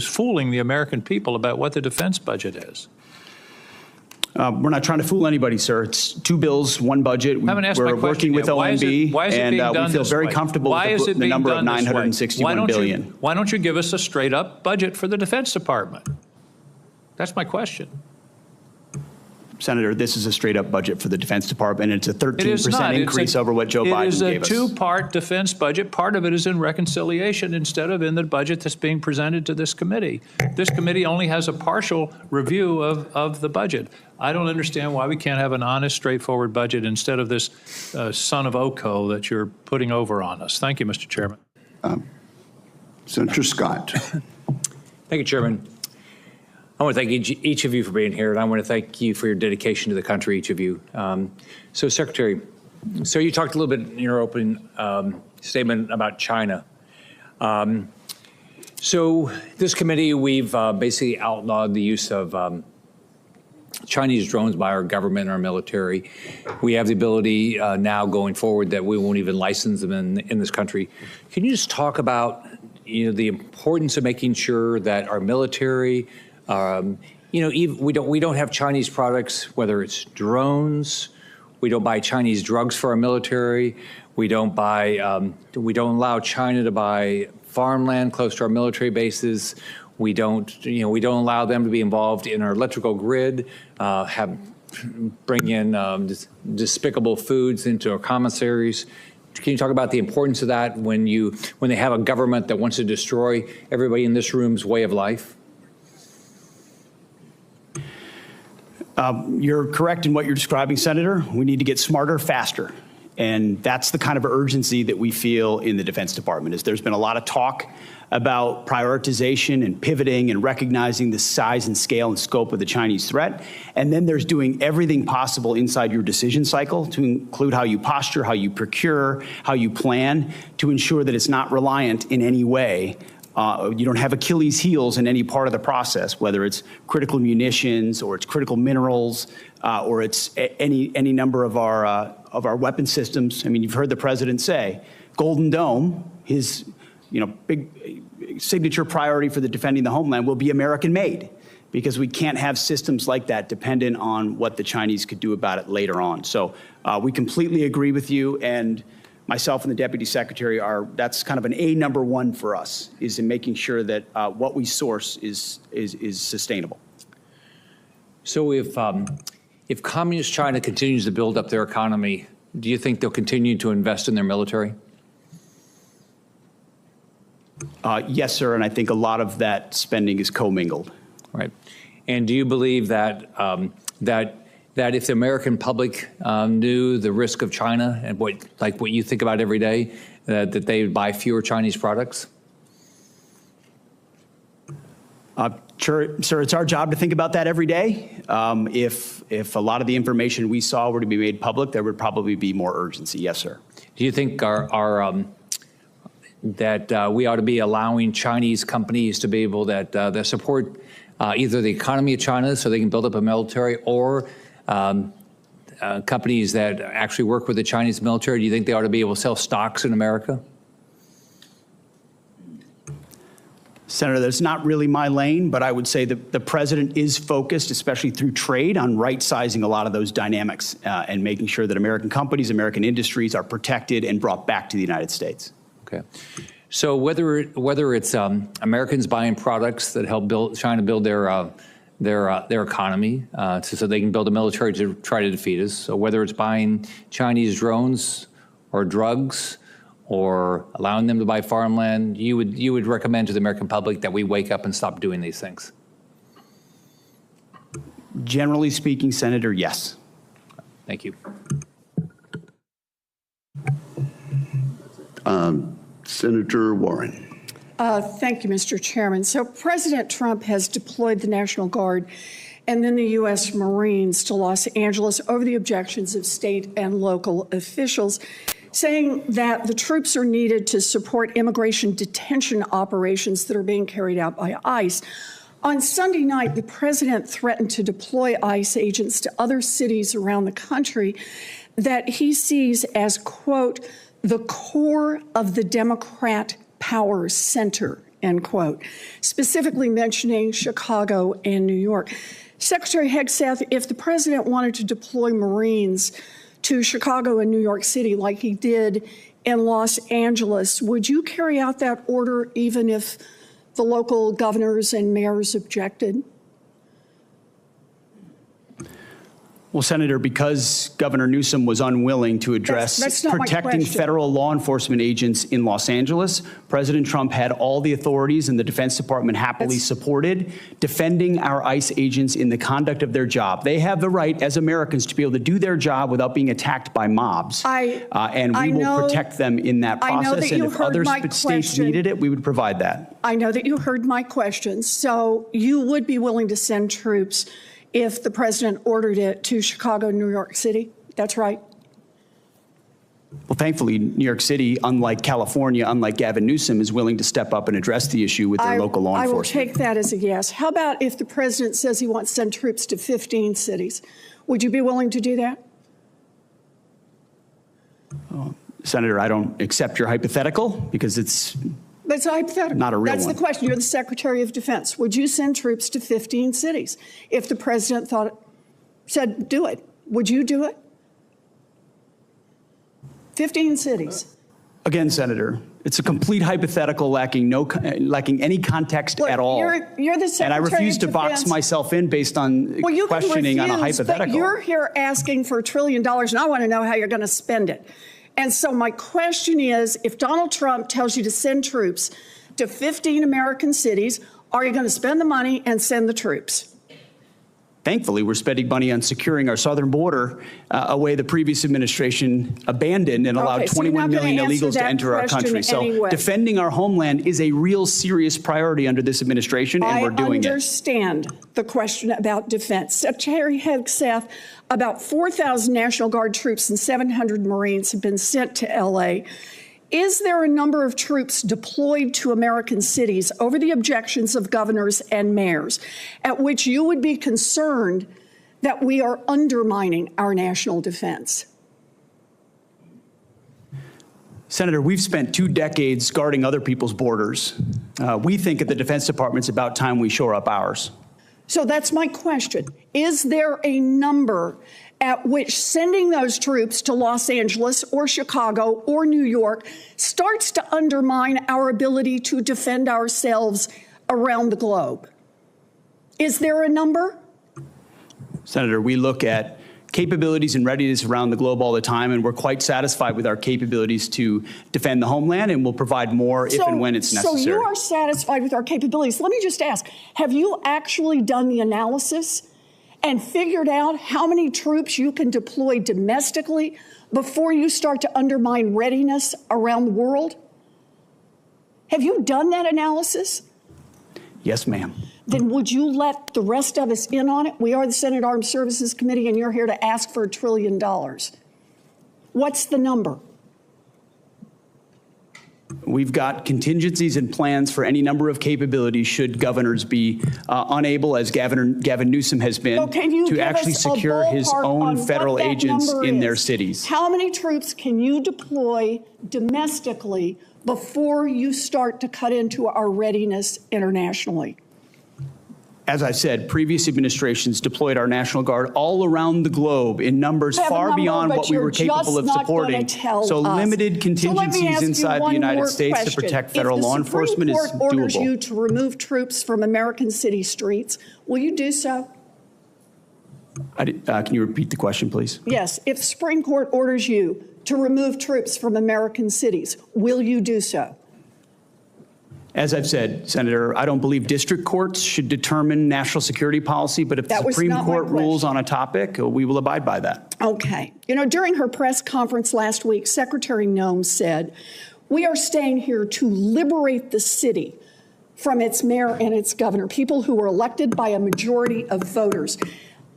[SPEAKER 12] fooling the American people about what the defense budget is?
[SPEAKER 3] We're not trying to fool anybody, sir. It's two bills, one budget. We're working with OMB, and we feel very comfortable with the number of $961 billion.
[SPEAKER 12] Why don't you give us a straight-up budget for the Defense Department? That's my question.
[SPEAKER 3] Senator, this is a straight-up budget for the Defense Department. It's a 13% increase over what Joe Biden gave us.
[SPEAKER 12] It is a two-part defense budget. Part of it is in reconciliation instead of in the budget that's being presented to this committee. This committee only has a partial review of the budget. I don't understand why we can't have an honest, straightforward budget instead of this son of Oko that you're putting over on us. Thank you, Mr. Chairman.
[SPEAKER 4] Senator Scott.
[SPEAKER 13] Thank you, Chairman. I want to thank each of you for being here, and I want to thank you for your dedication to the country, each of you. So, Secretary, so you talked a little bit in your opening statement about China. So this committee, we've basically outlawed the use of Chinese drones by our government and our military. We have the ability now going forward that we won't even license them in this country. Can you just talk about, the importance of making sure that our military, we don't have Chinese products, whether it's drones, we don't buy Chinese drugs for our military, we don't allow China to buy farmland close to our military bases. We don't allow them to be involved in our electrical grid, bring in despicable foods into our commissaries. Can you talk about the importance of that when they have a government that wants to destroy everybody in this room's way of life?
[SPEAKER 3] You're correct in what you're describing, Senator. We need to get smarter, faster. And that's the kind of urgency that we feel in the Defense Department. There's been a lot of talk about prioritization and pivoting and recognizing the size and scale and scope of the Chinese threat. And then there's doing everything possible inside your decision cycle to include how you posture, how you procure, how you plan to ensure that it's not reliant in any way. You don't have Achilles heels in any part of the process, whether it's critical munitions or it's critical minerals or it's any number of our weapon systems. I mean, you've heard the president say, Golden Dome, his big signature priority for the defending the homeland will be American made, because we can't have systems like that dependent on what the Chinese could do about it later on. So we completely agree with you, and myself and the Deputy Secretary that's kind of an number one for us, is in making sure that what we source is sustainable.
[SPEAKER 13] So if Communist China continues to build up their economy, do you think they'll continue to invest in their military?
[SPEAKER 3] Yes, sir, and I think a lot of that spending is commingled.
[SPEAKER 13] Right. And do you believe that that if the American public knew the risk of China and what you think about every day, that they would buy fewer Chinese products?
[SPEAKER 3] Sure, sir, it's our job to think about that every day. If a lot of the information we saw were to be made public, there would probably be more urgency. Yes, sir.
[SPEAKER 13] Do you think that we ought to be allowing Chinese companies to be able that support either the economy of China so they can build up a military, or companies that actually work with the Chinese military? Do you think they ought to be able to sell stocks in America?
[SPEAKER 3] Senator, that's not really my lane, but I would say that the president is focused, especially through trade, on right-sizing a lot of those dynamics and making sure that American companies, American industries are protected and brought back to the United States.
[SPEAKER 13] Okay. So whether it's Americans buying products that help China build their economy so they can build a military to try to defeat us, so whether it's buying Chinese drones or drugs or allowing them to buy farmland, you would recommend to the American public that we wake up and stop doing these things?
[SPEAKER 3] Generally speaking, Senator, yes.
[SPEAKER 13] Thank you.
[SPEAKER 4] Senator Warren.
[SPEAKER 14] Thank you, Mr. Chairman. So President Trump has deployed the National Guard and then the U.S. Marines to Los Angeles over the objections of state and local officials, saying that the troops are needed to support immigration detention operations that are being carried out by ICE. On Sunday night, the president threatened to deploy ICE agents to other cities around the country that he sees as, quote, the core of the Democrat power center, end quote, specifically mentioning Chicago and New York. Secretary Hegseth, if the president wanted to deploy Marines to Chicago and New York City like he did in Los Angeles, would you carry out that order even if the local governors and mayors objected?
[SPEAKER 3] Well, Senator, because Governor Newsom was unwilling to address
[SPEAKER 14] That's not my
[SPEAKER 3] protecting
[SPEAKER 14] question.
[SPEAKER 3] federal law enforcement agents in Los Angeles, President Trump had all the authorities, and the Defense Department happily supported defending our ICE agents in the conduct of their job. They have the right, as Americans, to be able to do their job without being attacked by mobs. And we will protect them in that process. And if other states needed it, we would provide that.
[SPEAKER 14] I know that you heard my question. So you would be willing to send troops if the president ordered it to Chicago, New York City? That's right.
[SPEAKER 3] Well, thankfully, New York City, unlike California, unlike Gavin Newsom, is willing to step up and address the issue with their local law enforcement.
[SPEAKER 14] I will take that as a yes. How about if the president says he wants to send troops to 15 cities? Would you be willing to do that?
[SPEAKER 3] Senator, I don't accept your hypothetical because it's
[SPEAKER 14] That's a hypothetical.
[SPEAKER 3] Not a real
[SPEAKER 14] That's
[SPEAKER 3] one.
[SPEAKER 14] the question. You're the Secretary of Defense. Would you send troops to 15 cities if the president said do it? Would you do it? 15 cities.
[SPEAKER 3] Again, Senator, it's a complete hypothetical lacking any context
[SPEAKER 14] Look,
[SPEAKER 3] at all.
[SPEAKER 14] You're the Secretary
[SPEAKER 3] and I refuse
[SPEAKER 14] of
[SPEAKER 3] to box
[SPEAKER 14] Defense.
[SPEAKER 3] myself in based on
[SPEAKER 14] Well, you
[SPEAKER 3] questioning
[SPEAKER 14] can refuse,
[SPEAKER 3] on a hypothetical.
[SPEAKER 14] But you're here asking for $1 trillion, and I want to know how you're going to spend it. And so my question is, if Donald Trump tells you to send troops to 15 American cities, are you going to spend the money and send the troops?
[SPEAKER 3] Thankfully, we're spending money on securing our southern border, a way the previous administration abandoned and allowed 21 million illegals to enter our country. So defending our homeland is a real serious priority under this administration, and we're doing it.
[SPEAKER 14] I understand the question about defense. Secretary Hegseth, about 4,000 National Guard troops and 700 Marines have been sent to L.A. Is there a number of troops deployed to American cities over the objections of governors and mayors at which you would be concerned that we are undermining our national defense?
[SPEAKER 3] Senator, we've spent 2 decades guarding other people's borders. We think at the Defense Department it's about time we shore up ours.
[SPEAKER 14] So that's my question. Is there a number at which sending those troops to Los Angeles or Chicago or New York starts to undermine our ability to defend ourselves around the globe? Is there a number?
[SPEAKER 3] Senator, we look at capabilities and readiness around the globe all the time, and we're quite satisfied with our capabilities to defend the homeland, and we'll provide more if and when it's necessary.
[SPEAKER 14] So you are satisfied with our capabilities. Let me just ask, have you actually done the analysis and figured out how many troops you can deploy domestically before you start to undermine readiness around the world? Have you done that analysis?
[SPEAKER 3] Yes, ma'am.
[SPEAKER 14] Then would you let the rest of us in on it? We are the Senate Armed Services Committee, and you're here to ask for $1 trillion. What's the number?
[SPEAKER 3] We've got contingencies and plans for any number of capabilities should governors be unable, as Gavin Newsom has been, to actually secure his own federal agents in their cities.
[SPEAKER 14] How many troops can you deploy domestically before you start to cut into our readiness internationally?
[SPEAKER 3] As I said, previous administrations deployed our National Guard all around the globe in numbers far beyond what we were capable of supporting. So limited contingencies inside the United States to protect federal law enforcement is doable.
[SPEAKER 14] If the Supreme Court orders you to remove troops from American city streets, will you do so?
[SPEAKER 3] Can you repeat the question, please?
[SPEAKER 14] Yes. If the Supreme Court orders you to remove troops from American cities, will you do so?
[SPEAKER 3] As I've said, Senator, I don't believe district courts should determine national security policy, but if the Supreme Court rules on a topic, we will abide by that.
[SPEAKER 14] Okay. You know, during her press conference last week, Secretary Noem said, "We are staying here to liberate the city from its mayor and its governor, people who were elected by a majority of voters."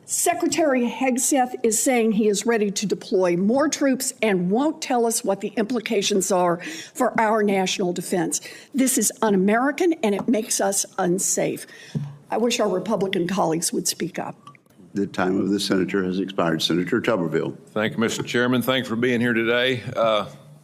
[SPEAKER 14] Secretary Hegseth is saying he is ready to deploy more troops and won't tell us what the implications are for our national defense. This is un-American, and it makes us unsafe. I wish our Republican colleagues would speak up.
[SPEAKER 4] The time of the senator has expired. Senator Tuberville.
[SPEAKER 15] Thank you, Mr. Chairman. Thanks for being here today.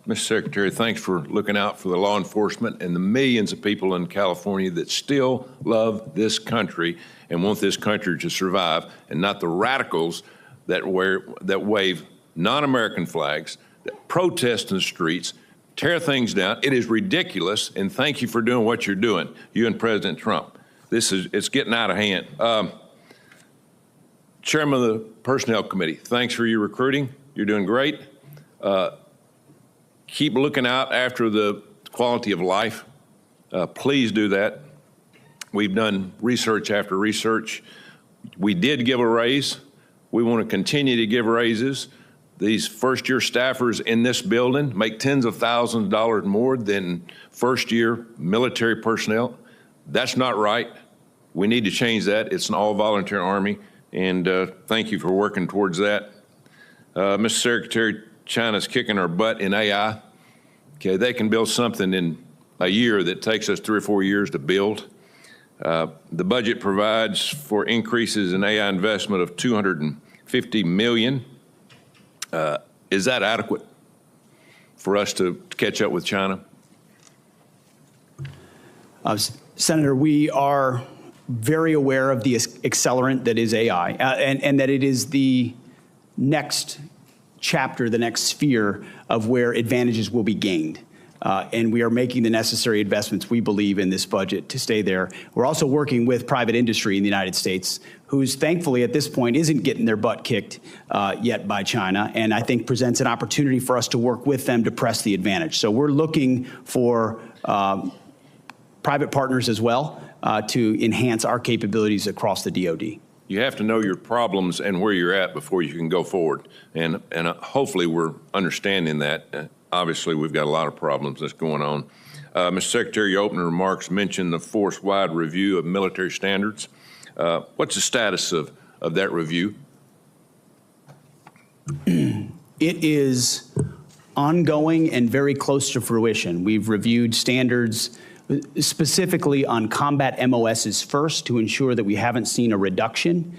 [SPEAKER 15] Mr. Secretary, thanks for looking out for the law enforcement and the millions of people in California that still love this country and want this country to survive, and not the radicals that wave non-American flags, that protest in the streets, tear things down. It is ridiculous, and thank you for doing what you're doing, you and President Trump. It's getting out of hand. Chairman of the Personnel Committee, thanks for your recruiting. You're doing great. Keep looking out after the quality of life. Please do that. We've done research after research. We did give a raise. We want to continue to give raises. These first-year staffers in this building make tens of thousands of dollars more than first-year military personnel. That's not right. We need to change that. It's an all-volunteer Army, and thank you for working towards that. Mr. Secretary, China's kicking our butt in AI. Okay, they can build something in a year that takes us 3 or 4 years to build. The budget provides for increases in AI investment of $250 million. Is that adequate for us to catch up with China?
[SPEAKER 3] Senator, we are very aware of the accelerant that is AI, and that it is the next chapter, the next sphere of where advantages will be gained. And we are making the necessary investments, we believe, in this budget to stay there. We're also working with private industry in the United States, who's thankfully at this point isn't getting their butt kicked yet by China, and I think presents an opportunity for us to work with them to press the advantage. So we're looking for private partners as well to enhance our capabilities across the DoD.
[SPEAKER 15] You have to know your problems and where you're at before you can go forward. And hopefully we're understanding that. Obviously, we've got a lot of problems that's going on. Mr. Secretary, your opening remarks mentioned the force-wide review of military standards. What's the status of that review?
[SPEAKER 3] It is ongoing and very close to fruition. We've reviewed standards specifically on combat MOSs first to ensure that we haven't seen a reduction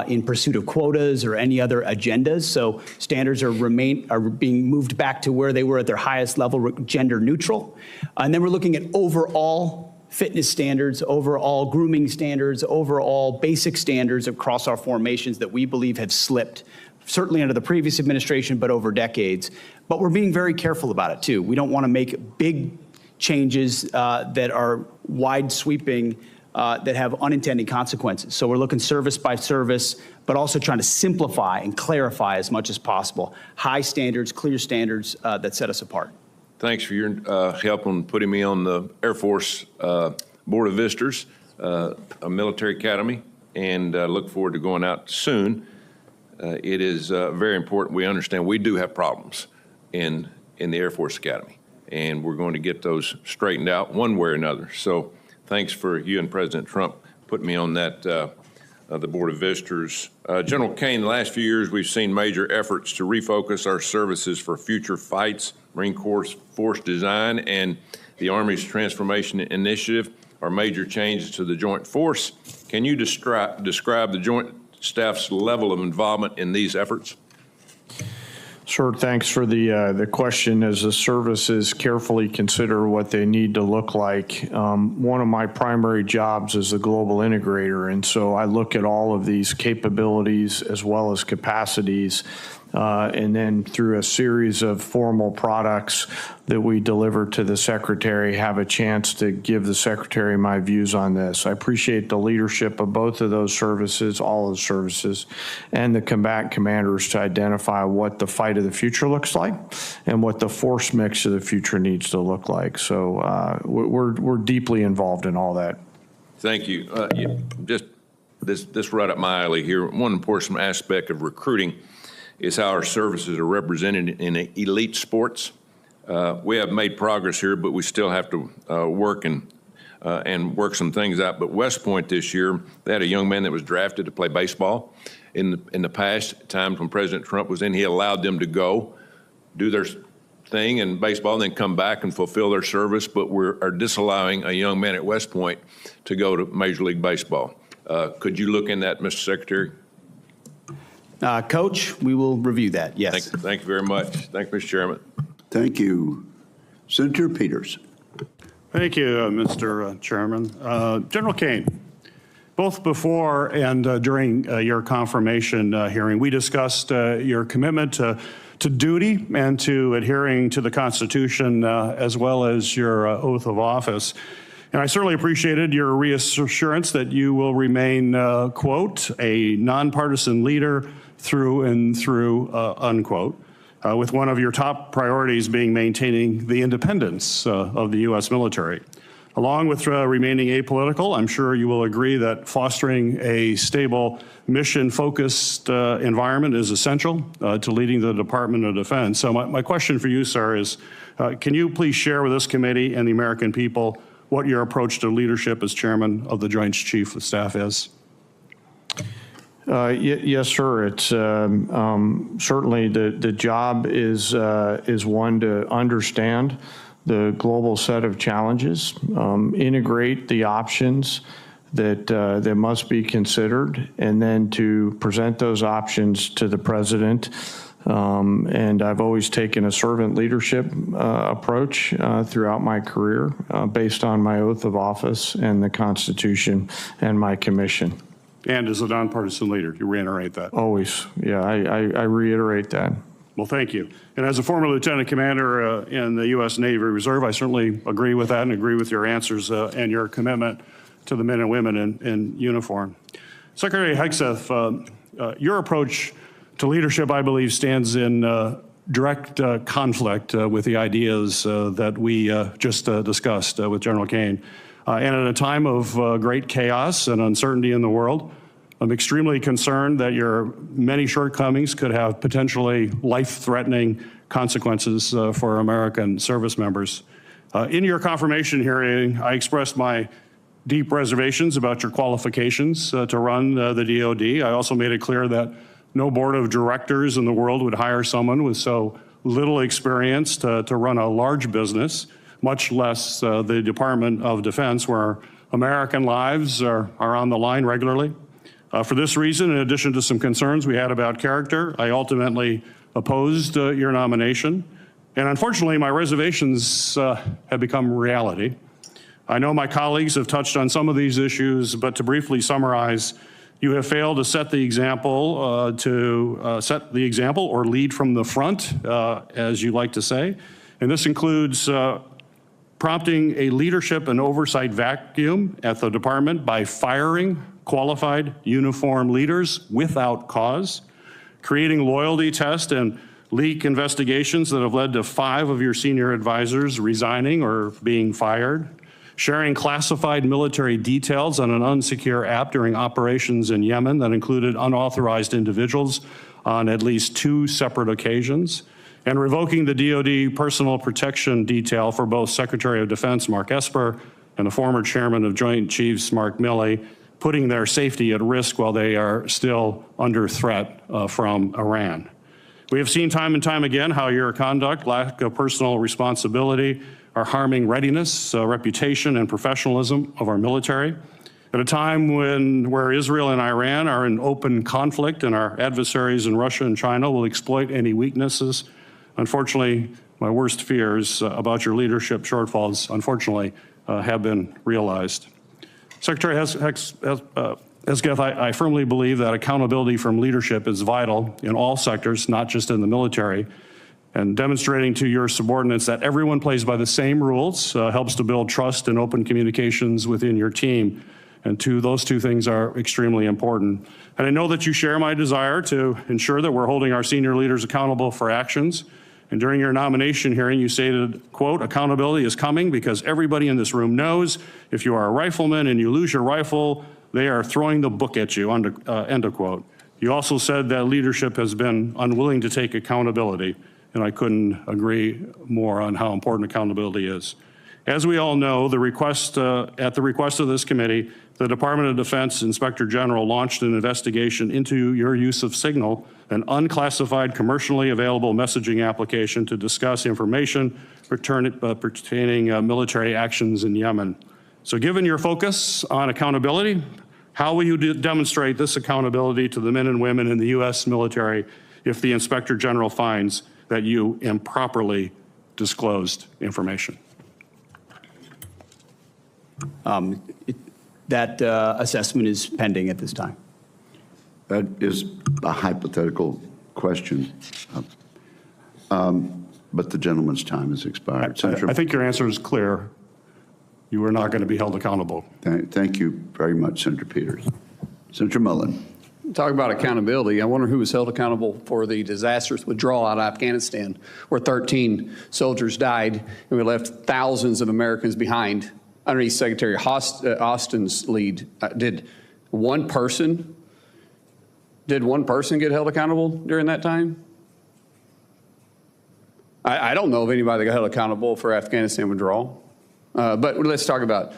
[SPEAKER 3] in pursuit of quotas or any other agendas. So standards are being moved back to where they were at their highest level, gender neutral. And then we're looking at overall fitness standards, overall grooming standards, overall basic standards across our formations that we believe have slipped, certainly under the previous administration, but over decades. But we're being very careful about it too. We don't want to make big changes that are wide sweeping that have unintended consequences. So we're looking service by service, but also trying to simplify and clarify as much as possible. High standards, clear standards that set us apart.
[SPEAKER 15] Thanks for your help on putting me on the Air Force Board of Visitors, a military academy, and look forward to going out soon. It is very important we understand we do have problems in the Air Force Academy, and we're going to get those straightened out one way or another. So thanks for you and President Trump putting me on that, the Board of Visitors. General Kane, the last few years we've seen major efforts to refocus our services for future fights. Marine Corps Force Design and the Army's Transformation Initiative are major changes to the Joint Force. Can you describe the Joint Staff's level of involvement in these efforts?
[SPEAKER 2] Sure. Thanks for the question. As the services carefully consider what they need to look like, one of my primary jobs is a global integrator, and so I look at all of these capabilities as well as capacities, and then through a series of formal products that we deliver to the Secretary, have a chance to give the Secretary my views on this. I appreciate the leadership of both of those services, all of the services, and the combatant commanders to identify what the fight of the future looks like and what the force mix of the future needs to look like. So we're deeply involved in all that.
[SPEAKER 15] Thank you. Just this right up my alley here. One important aspect of recruiting is how our services are represented in elite sports. We have made progress here, but we still have to work and work some things out. But West Point this year, they had a young man that was drafted to play baseball. In the past times when President Trump was in, he allowed them to go do their thing in baseball and then come back and fulfill their service. But we are disallowing a young man at West Point to go to Major League Baseball. Could you look in that, Mr. Secretary?
[SPEAKER 3] Coach, we will review that, yes.
[SPEAKER 15] Thank you very much. Thank you, Mr. Chairman.
[SPEAKER 4] Thank you. Senator Peters.
[SPEAKER 16] Thank you, Mr. Chairman. General Kane, both before and during your confirmation hearing, we discussed your commitment to duty and to adhering to the Constitution as well as your oath of office. And I certainly appreciated your reassurance that you will remain, quote, a nonpartisan leader through and through, unquote, with one of your top priorities being maintaining the independence of the U.S. military. Along with remaining apolitical, I'm sure you will agree that fostering a stable, mission-focused environment is essential to leading the Department of Defense. So my question for you, sir, is can you please share with this committee and the American people what your approach to leadership as chairman of the Joint Chiefs of Staff is?
[SPEAKER 2] Yes, sir. It's certainly the job is one to understand the global set of challenges, integrate the options that must be considered, and then to present those options to the president. And I've always taken a servant leadership approach throughout my career based on my oath of office and the Constitution and my commission.
[SPEAKER 16] And as a nonpartisan leader, you reiterate that?
[SPEAKER 2] Always. Yeah, I reiterate that.
[SPEAKER 16] Well, thank you. And as a former lieutenant commander in the U.S. Navy Reserve, I certainly agree with that and agree with your answers and your commitment to the men and women in uniform. Secretary Hegseth, your approach to leadership, I believe, stands in direct conflict with the ideas that we just discussed with General Kane. And at a time of great chaos and uncertainty in the world, I'm extremely concerned that your many shortcomings could have potentially life-threatening consequences for American service members. In your confirmation hearing, I expressed my deep reservations about your qualifications to run the DoD. I also made it clear that no board of directors in the world would hire someone with so little experience to run a large business, much less the Department of Defense, where American lives are on the line regularly. For this reason, in addition to some concerns we had about character, I ultimately opposed your nomination. And unfortunately, my reservations have become reality. I know my colleagues have touched on some of these issues, but to briefly summarize, you have failed to set the example, or lead from the front, as you like to say. And this includes prompting a leadership and oversight vacuum at the department by firing qualified uniformed leaders without cause, creating loyalty tests and leak investigations that have led to 5 of your senior advisors resigning or being fired, sharing classified military details on an unsecure app during operations in Yemen that included unauthorized individuals on at least 2 separate occasions, and revoking the DoD personal protection detail for both Secretary of Defense Mark Esper and the former chairman of Joint Chiefs Mark Milley, putting their safety at risk while they are still under threat from Iran. We have seen time and time again how your conduct, lack of personal responsibility, are harming readiness, reputation, and professionalism of our military. At a time where Israel and Iran are in open conflict and our adversaries in Russia and China will exploit any weaknesses, unfortunately, my worst fears about your leadership shortfalls, unfortunately, have been realized. Secretary Hegseth, I firmly believe that accountability from leadership is vital in all sectors, not just in the military. And demonstrating to your subordinates that everyone plays by the same rules helps to build trust and open communications within your team. And those two things are extremely important. And I know that you share my desire to ensure that we're holding our senior leaders accountable for actions. And during your nomination hearing, you stated, quote, accountability is coming because everybody in this room knows if you are a rifleman and you lose your rifle, they are throwing the book at you, end of quote. You also said that leadership has been unwilling to take accountability, and I couldn't agree more on how important accountability is. As we all know, at the request of this committee, the Department of Defense Inspector General launched an investigation into your use of Signal, an unclassified commercially available messaging application to discuss information pertaining military actions in Yemen. So given your focus on accountability, how will you demonstrate this accountability to the men and women in the U.S. military if the Inspector General finds that you improperly disclosed information?
[SPEAKER 3] That assessment is pending at this time.
[SPEAKER 4] That is a hypothetical question, but the gentleman's time has expired.
[SPEAKER 16] I think your answer is clear. you are not going to be held accountable.
[SPEAKER 4] Thank you very much, Senator Peters. Senator Mullen.
[SPEAKER 17] Talk about accountability. I wonder who was held accountable for the disastrous withdrawal out of Afghanistan, where 13 soldiers died and we left thousands of Americans behind underneath Secretary Austin's lead. Did one person get held accountable during that time? I don't know of anybody that got held accountable for Afghanistan withdrawal. But let's talk about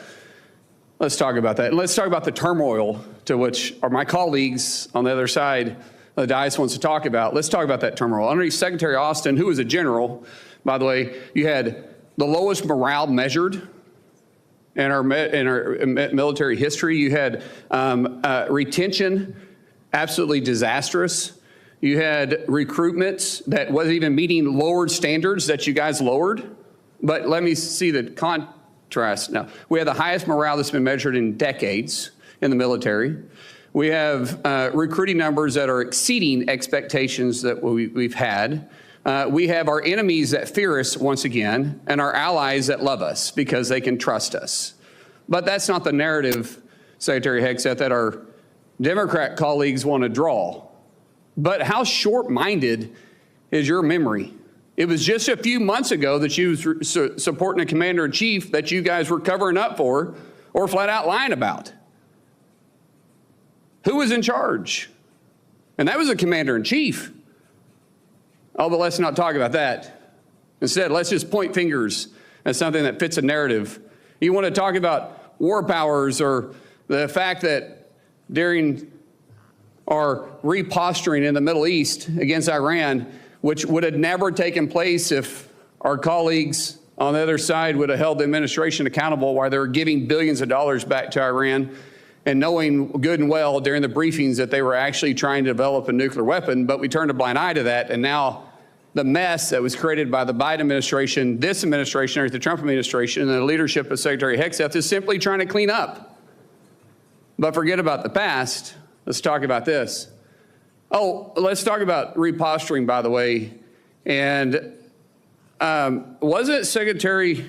[SPEAKER 17] that. And let's talk about the turmoil to which my colleagues on the other side of the dais wants to talk about. Let's talk about that turmoil. Underneath Secretary Austin, who was a general, by the way, you had the lowest morale measured in our military history. You had retention absolutely disastrous. You had recruitment that wasn't even meeting lowered standards that you guys lowered. But let me see the contrast. Now, we have the highest morale that's been measured in decades in the military. We have recruiting numbers that are exceeding expectations that we've had. We have our enemies that fear us once again, and our allies that love us because they can trust us. But that's not the narrative, Secretary Hegseth, that our Democrat colleagues want to draw. But how short-minded is your memory? It was just a few months ago that you were supporting a commander-in-chief that you guys were covering up for or flat out lying about. Who was in charge? And that was a commander-in-chief. Oh, but let's not talk about that. Instead, let's just point fingers at something that fits a narrative. You want to talk about war powers or the fact that during our reposturing in the Middle East against Iran, which would have never taken place if our colleagues on the other side would have held the administration accountable while they were giving billions of dollars back to Iran and knowing good and well during the briefings that they were actually trying to develop a nuclear weapon, but we turned a blind eye to that, and now the mess that was created by the Biden administration, this administration, or the Trump administration, and the leadership of Secretary Hegseth is simply trying to clean up. But forget about the past. Let's talk about this. Oh, let's talk about reposturing, by the way. And wasn't it Secretary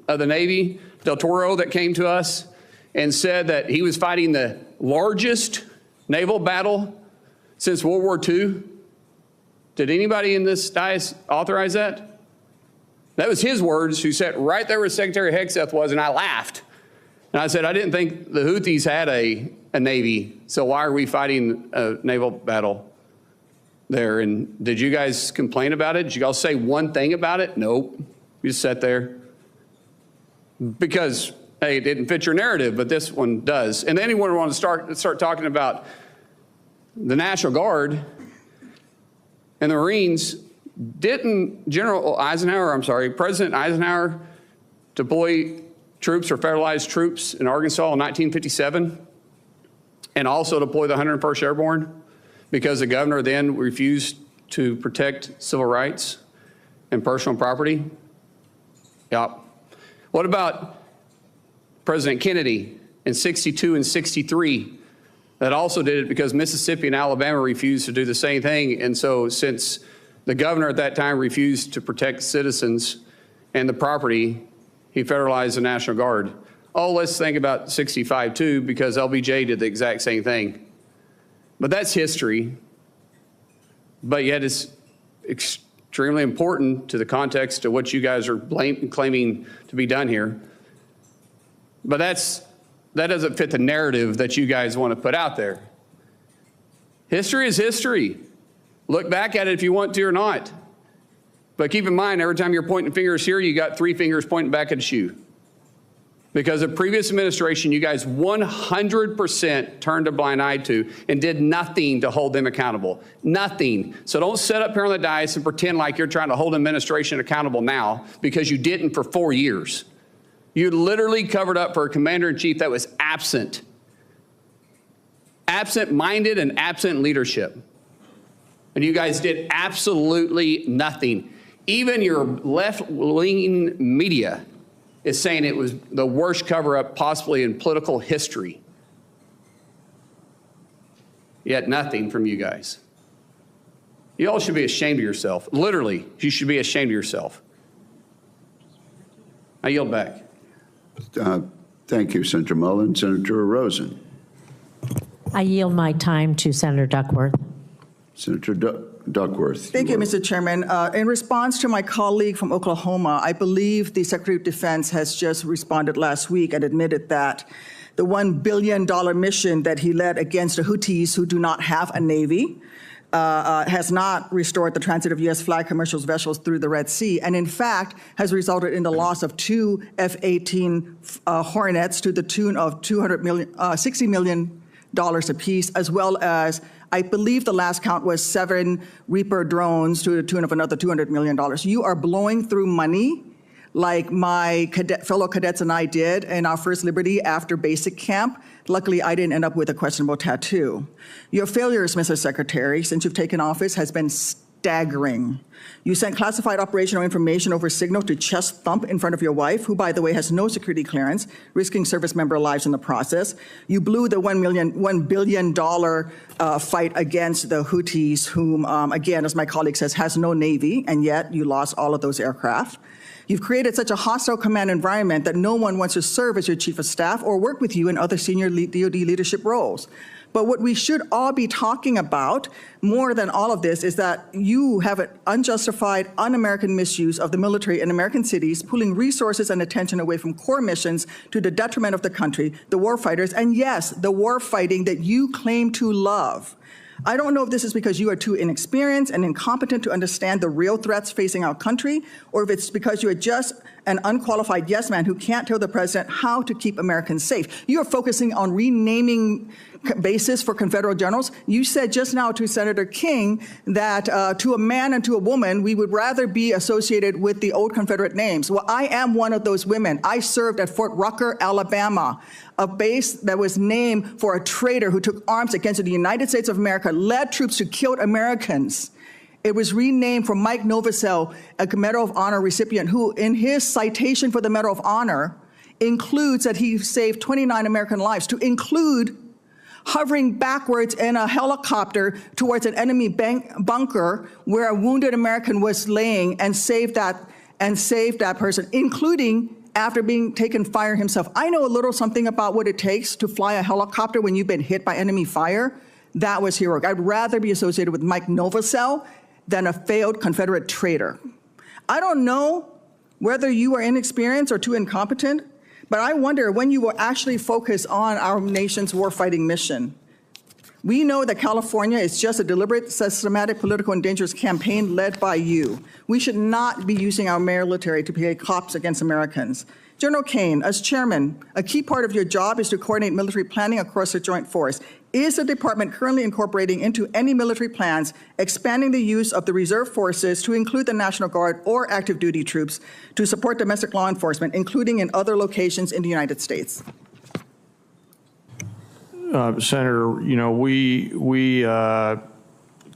[SPEAKER 17] of the Navy, Del Toro, that came to us and said that he was fighting the largest naval battle since World War II? Did anybody in this dais authorize that? That was his words, who sat right there where Secretary Hegseth was, and I laughed. And I said, I didn't think the Houthis had a Navy, so why are we fighting a naval battle there? And did you guys complain about it? Did you guys say one thing about it? Nope. You just sat there. Because, hey, it didn't fit your narrative, but this one does. And anyone want to start talking about the National Guard and the Marines, didn't President Eisenhower deploy troops or federalized troops in Arkansas in 1957 and also deploy the 101st Airborne because the governor then refused to protect civil rights and personal property? Yep. What about President Kennedy in 62 and 63 that also did it because Mississippi and Alabama refused to do the same thing? And so since the governor at that time refused to protect citizens and the property, he federalized the National Guard. Oh, let's think about 65 too, because LBJ did the exact same thing. But that's history. But yet it's extremely important to the context of what you guys are claiming to be done here. But that doesn't fit the narrative that you guys want to put out there. History is history. Look back at it if you want to or not. But keep in mind, every time you're pointing fingers here, you got three fingers pointing back at you. Because the previous administration, you guys 100% turned a blind eye to and did nothing to hold them accountable. Nothing. So don't sit up here on the dais and pretend like you're trying to hold an administration accountable now because you didn't for 4 years. You literally covered up for a commander-in-chief that was absent. Absent-minded and absent leadership. And you guys did absolutely nothing. Even your left-leaning media is saying it was the worst cover-up possibly in political history. Yet nothing from you guys. You all should be ashamed of yourself. Literally, you should be ashamed of yourself. I yield back.
[SPEAKER 4] Thank you, Senator Mullen. Senator Rosen.
[SPEAKER 18] I yield my time to Senator Duckworth.
[SPEAKER 4] Senator Duckworth.
[SPEAKER 19] Thank you, Mr. Chairman. In response to my colleague from Oklahoma, I believe the Secretary of Defense has just responded last week and admitted that the $1 billion mission that he led against the Houthis, who do not have a navy, has not restored the transit of U.S. flag commercial vessels through the Red Sea, and in fact has resulted in the loss of 2 F-18 Hornets to the tune of $60 million apiece, as well as, I believe the last count was 7 Reaper drones to the tune of another $200 million. You are blowing through money like my fellow cadets and I did in our first Liberty after basic camp. Luckily, I didn't end up with a questionable tattoo. Your failures, Mr. Secretary, since you've taken office has been staggering. You sent classified operational information over Signal to chest thump in front of your wife, who, by the way, has no security clearance, risking service member lives in the process. You blew the $1 billion fight against the Houthis, whom, again, as my colleague says, has no Navy, and yet you lost all of those aircraft. You've created such a hostile command environment that no one wants to serve as your chief of staff or work with you in other senior DoD leadership roles. But what we should all be talking about more than all of this is that you have an unjustified, un-American misuse of the military in American cities, pulling resources and attention away from core missions to the detriment of the country, the war fighters, and yes, the war fighting that you claim to love. I don't know if this is because you are too inexperienced and incompetent to understand the real threats facing our country, or if it's because you are just an unqualified yes man who can't tell the president how to keep Americans safe. You are focusing on renaming bases for Confederate generals. You said just now to Senator King that to a man and to a woman, we would rather be associated with the old Confederate names. Well, I am one of those women. I served at Fort Rucker, Alabama, a base that was named for a traitor who took arms against the United States of America, led troops who killed Americans. It was renamed for Mike Novosel, a Medal of Honor recipient, who in his citation for the Medal of Honor includes that he saved 29 American lives, to include hovering backwards in a helicopter towards an enemy bunker where a wounded American was laying and saved that person, including after being taken fire himself. I know a little something about what it takes to fly a helicopter when you've been hit by enemy fire. That was heroic. I'd rather be associated with Mike Novosel than a failed Confederate traitor. I don't know whether you are inexperienced or too incompetent, but I wonder when you will actually focus on our nation's warfighting mission. We know that California is just a deliberate, systematic, political, and dangerous campaign led by you. We should not be using our military to play cops against Americans. General Kane, as chairman, a key part of your job is to coordinate military planning across the joint force. Is the department currently incorporating into any military plans expanding the use of the reserve forces to include the National Guard or active duty troops to support domestic law enforcement, including in other locations in the United States?
[SPEAKER 2] Senator, you know, we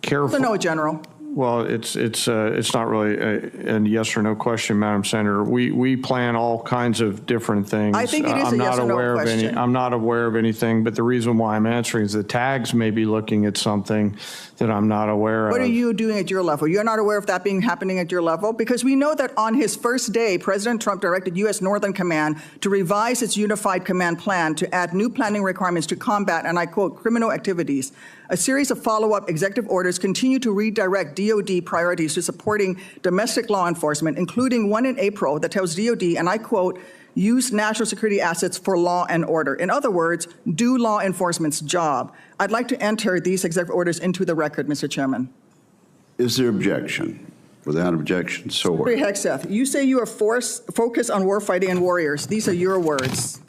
[SPEAKER 2] careful.
[SPEAKER 19] No, General.
[SPEAKER 2] Well, it's not really a yes or no question, Madam Senator. We plan all kinds of different things.
[SPEAKER 19] I think it is a yes or no question.
[SPEAKER 2] I'm not aware of anything, but the reason why I'm answering is the tags may be looking at something that I'm not aware of.
[SPEAKER 19] What are you doing at your level? You're not aware of that happening at your level? Because we know that on his first day, President Trump directed U.S. Northern Command to revise its unified command plan to add new planning requirements to combat, and I quote, criminal activities. A series of follow-up executive orders continue to redirect DoD priorities to supporting domestic law enforcement, including one in April that tells DoD, and I quote, use national security assets for law and order. In other words, do law enforcement's job. I'd like to enter these executive orders into the record, Mr. Chairman.
[SPEAKER 4] Is there objection? Without objection, so ordered.
[SPEAKER 19] Secretary Hegseth, you say you are focused on warfighting and warriors. These are your words.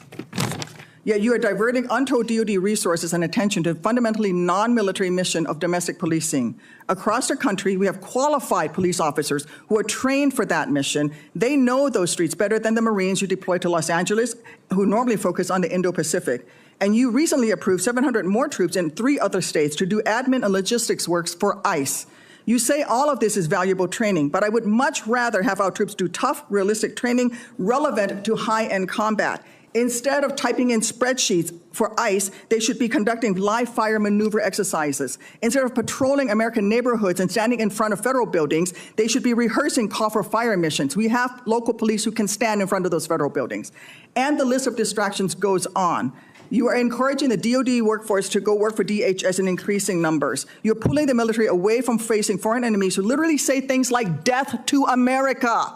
[SPEAKER 19] Yet you are diverting untold DoD resources and attention to a fundamentally non-military mission of domestic policing. Across the country, we have qualified police officers who are trained for that mission. They know those streets better than the Marines you deploy to Los Angeles, who normally focus on the Indo-Pacific. And you recently approved 700 more troops in 3 other states to do admin and logistics works for ICE. You say all of this is valuable training, but I would much rather have our troops do tough, realistic training relevant to high-end combat. Instead of typing in spreadsheets for ICE, they should be conducting live fire maneuver exercises. Instead of patrolling American neighborhoods and standing in front of federal buildings, they should be rehearsing call for fire missions. We have local police who can stand in front of those federal buildings. And the list of distractions goes on. You are encouraging the DoD workforce to go work for DHS in increasing numbers. You're pulling the military away from facing foreign enemies who literally say things like death to America.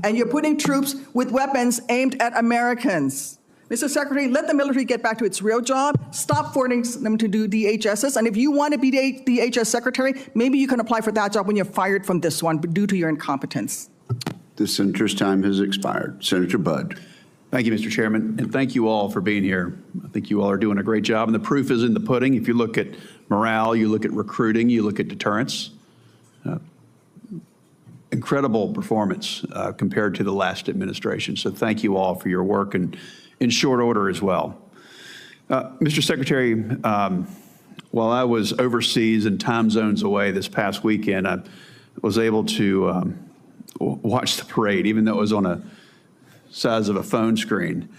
[SPEAKER 19] And you're putting troops with weapons aimed at Americans. Mr. Secretary, let the military get back to its real job. Stop forcing them to do DHSs. And if you want to be DHS Secretary, maybe you can apply for that job when you're fired from this one due to your incompetence.
[SPEAKER 4] The senator's time has expired. Senator Budd.
[SPEAKER 3] Thank you, Mr. Chairman, and thank you all for being here. I think you all are doing a great job, and the proof is in the pudding. If you look at morale, you look at recruiting, you look at deterrence. Incredible performance compared to the last administration. So thank you all for your work, and in short order as well. Mr. Secretary, while I was overseas and time zones away this past weekend, I was able to watch the parade, even though it was on a size of a phone screen.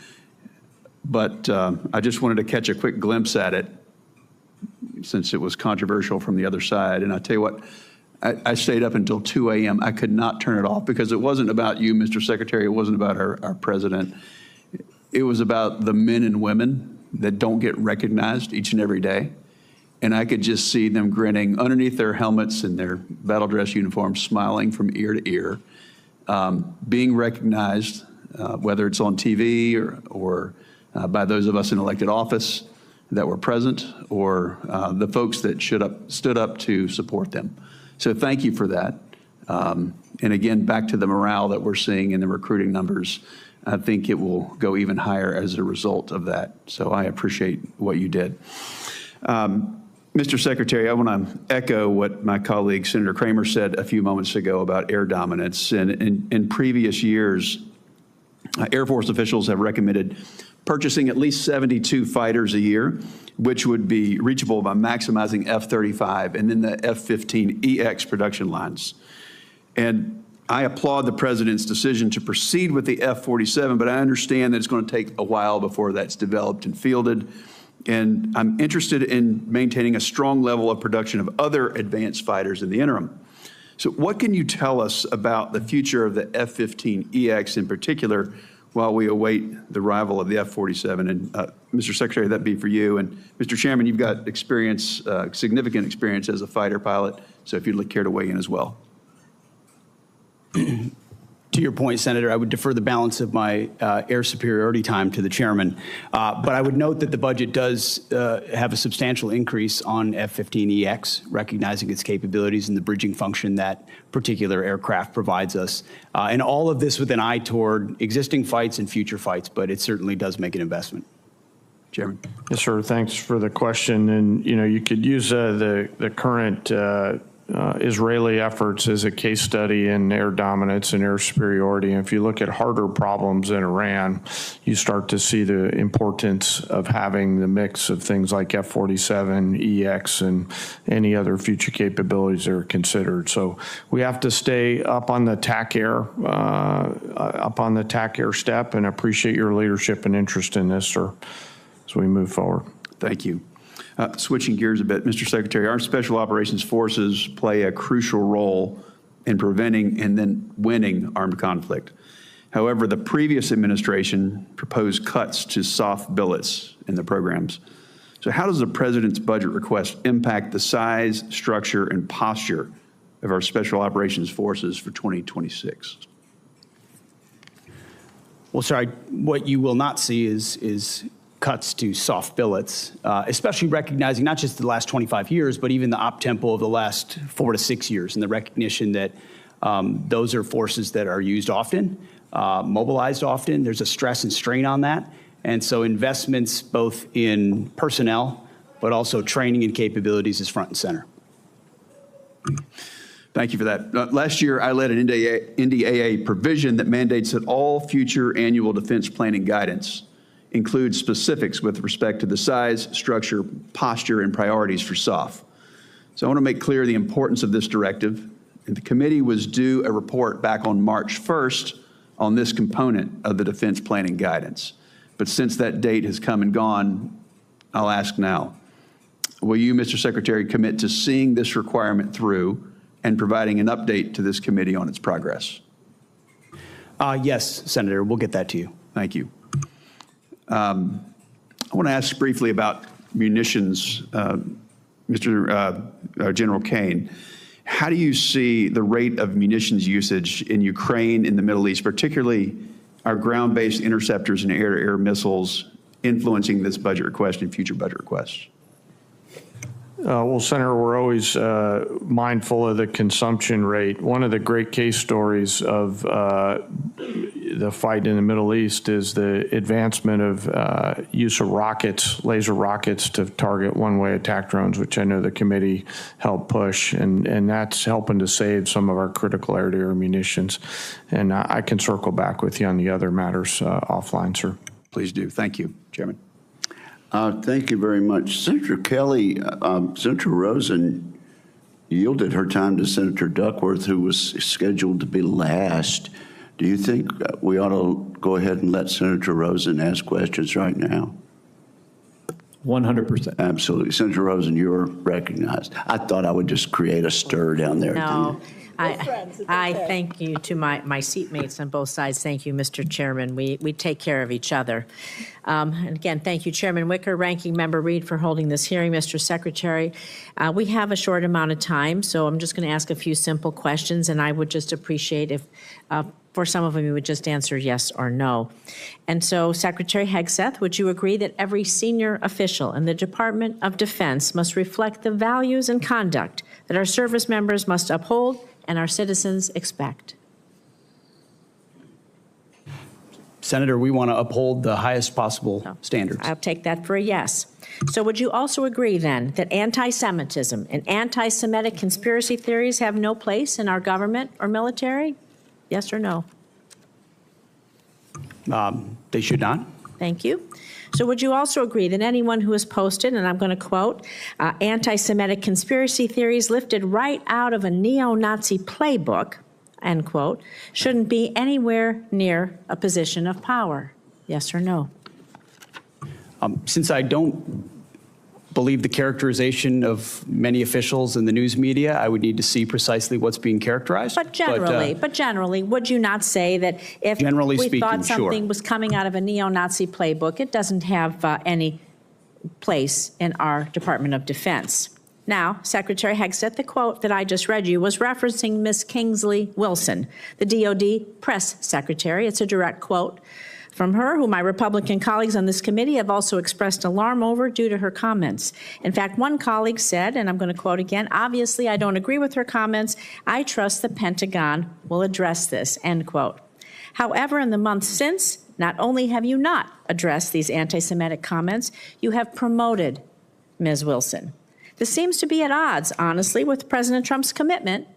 [SPEAKER 3] But I just wanted to catch a quick glimpse at it since it was controversial from the other side. And I tell you what, I stayed up until 2 a.m. I could not turn it off because it wasn't about you, Mr. Secretary. It wasn't about our president. It was about the men and women that don't get recognized each and every day. And I could just see them grinning underneath their helmets and their battle dress uniforms, smiling from ear to ear, being recognized, whether it's on TV or by those of us in elected office that were present, or the folks that stood up to support them. So thank you for that. And again, back to the morale that we're seeing in the recruiting numbers, I think it will go even higher as a result of that. So I appreciate what you did. Mr. Secretary, I want to echo what my colleague Senator Kramer said a few moments ago about air dominance. And in previous years, Air Force officials have recommended purchasing at least 72 fighters a year, which would be reachable by maximizing F-35 and then the F-15EX production lines. And I applaud the president's decision to proceed with the F-47, but I understand that it's going to take a while before that's developed and fielded. And I'm interested in maintaining a strong level of production of other advanced fighters in the interim. So what can you tell us about the future of the F-15EX in particular while we await the arrival of the F-47? And Mr. Secretary, that'd be for you. And Mr. Chairman, you've got experience, significant experience as a fighter pilot. So if you'd care to weigh in as well. To your point, Senator, I would defer the balance of my air superiority time to the chairman. But I would note that the budget does have a substantial increase on F-15EX, recognizing its capabilities and the bridging function that particular aircraft provides us. And all of this with an eye toward existing fights and future fights, but it certainly does make an investment. Chairman.
[SPEAKER 2] Yes, sir. Thanks for the question. And, you could use the current Israeli efforts as a case study in air dominance and air superiority. And if you look at harder problems in Iran, you start to see the importance of having the mix of things like F-47, EX, and any other future capabilities that are considered. So we have to stay up on the TAC air, step, and appreciate your leadership and interest in this, sir, as we move forward.
[SPEAKER 3] Thank you. Switching gears a bit, Mr. Secretary, our Special Operations Forces play a crucial role in preventing and then winning armed conflict. However, the previous administration proposed cuts to soft billets in the programs. So how does the president's budget request impact the size, structure, and posture of our Special Operations Forces for 2026? Well, sorry, what you will not see is cuts to soft billets, especially recognizing not just the last 25 years, but even the op tempo of the last 4 to 6 years, and the recognition that those are forces that are used often, mobilized often. There's a stress and strain on that. And so investments both in personnel, but also training and capabilities is front and center. Thank you for that. Last year, I led an NDAA provision that mandates that all future annual defense planning guidance includes specifics with respect to the size, structure, posture, and priorities for SOF. So I want to make clear the importance of this directive. And the committee was due a report back on March 1st on this component of the defense planning guidance.
[SPEAKER 20] But since that date has come and gone, I'll ask now. Will you, Mr. Secretary, commit to seeing this requirement through and providing an update to this committee on its progress?
[SPEAKER 3] Yes, Senator, we'll get that to you.
[SPEAKER 20] Thank you. I want to ask briefly about munitions, Mr. General Kane. How do you see the rate of munitions usage in Ukraine, in the Middle East, particularly our ground-based interceptors and air-to-air missiles influencing this budget request and future budget requests?
[SPEAKER 2] Well, Senator, we're always mindful of the consumption rate. One of the great case stories of the fight in the Middle East is the advancement of use of rockets, laser rockets, to target one-way attack drones, which I know the committee helped push, and that's helping to save some of our critical air-to-air munitions. And I can circle back with you on the other matters offline, sir.
[SPEAKER 20] Please do. Thank you, Chairman.
[SPEAKER 4] Thank you very much. Senator Kelly, Senator Rosen yielded her time to Senator Duckworth, who was scheduled to be last. Do you think we ought to go ahead and let Senator Rosen ask questions right now?
[SPEAKER 21] 100%.
[SPEAKER 4] Absolutely. Senator Rosen, you're recognized. I thought I would just create a stir down there.
[SPEAKER 18] No. I thank you to my seatmates on both sides. Thank you, Mr. Chairman. We take care of each other. And again, thank you, Chairman Wicker, Ranking Member Reed, for holding this hearing. Mr. Secretary, we have a short amount of time, so I'm just going to ask a few simple questions, and I would just appreciate if for some of them you would just answer yes or no. And so, Secretary Hegseth, would you agree that every senior official in the Department of Defense must reflect the values and conduct that our service members must uphold and our citizens expect?
[SPEAKER 3] Senator, we want to uphold the highest possible standards.
[SPEAKER 18] I'll take that for a yes. So would you also agree then that anti-Semitism and anti-Semitic conspiracy theories have no place in our government or military? Yes or no?
[SPEAKER 3] They should not.
[SPEAKER 18] Thank you. So would you also agree that anyone who has posted, and I'm going to quote, anti-Semitic conspiracy theories lifted right out of a neo-Nazi playbook, end quote, shouldn't be anywhere near a position of power? Yes or no?
[SPEAKER 3] Since I don't believe the characterization of many officials in the news media, I would need to see precisely what's being characterized.
[SPEAKER 18] But generally, would you not say that if we thought something was coming out of a neo-Nazi playbook, it doesn't have any place in our Department of Defense? Now, Secretary Hegseth, the quote that I just read you was referencing Ms. Kingsley Wilson, the DOD press secretary. It's a direct quote from her, who my Republican colleagues on this committee have also expressed alarm over due to her comments. In fact, one colleague said, and I'm going to quote again, obviously I don't agree with her comments. I trust the Pentagon will address this, end quote. However, in the months since, not only have you not addressed these anti-Semitic comments, you have promoted Ms. Wilson. This seems to be at odds, honestly, with President Trump's commitment,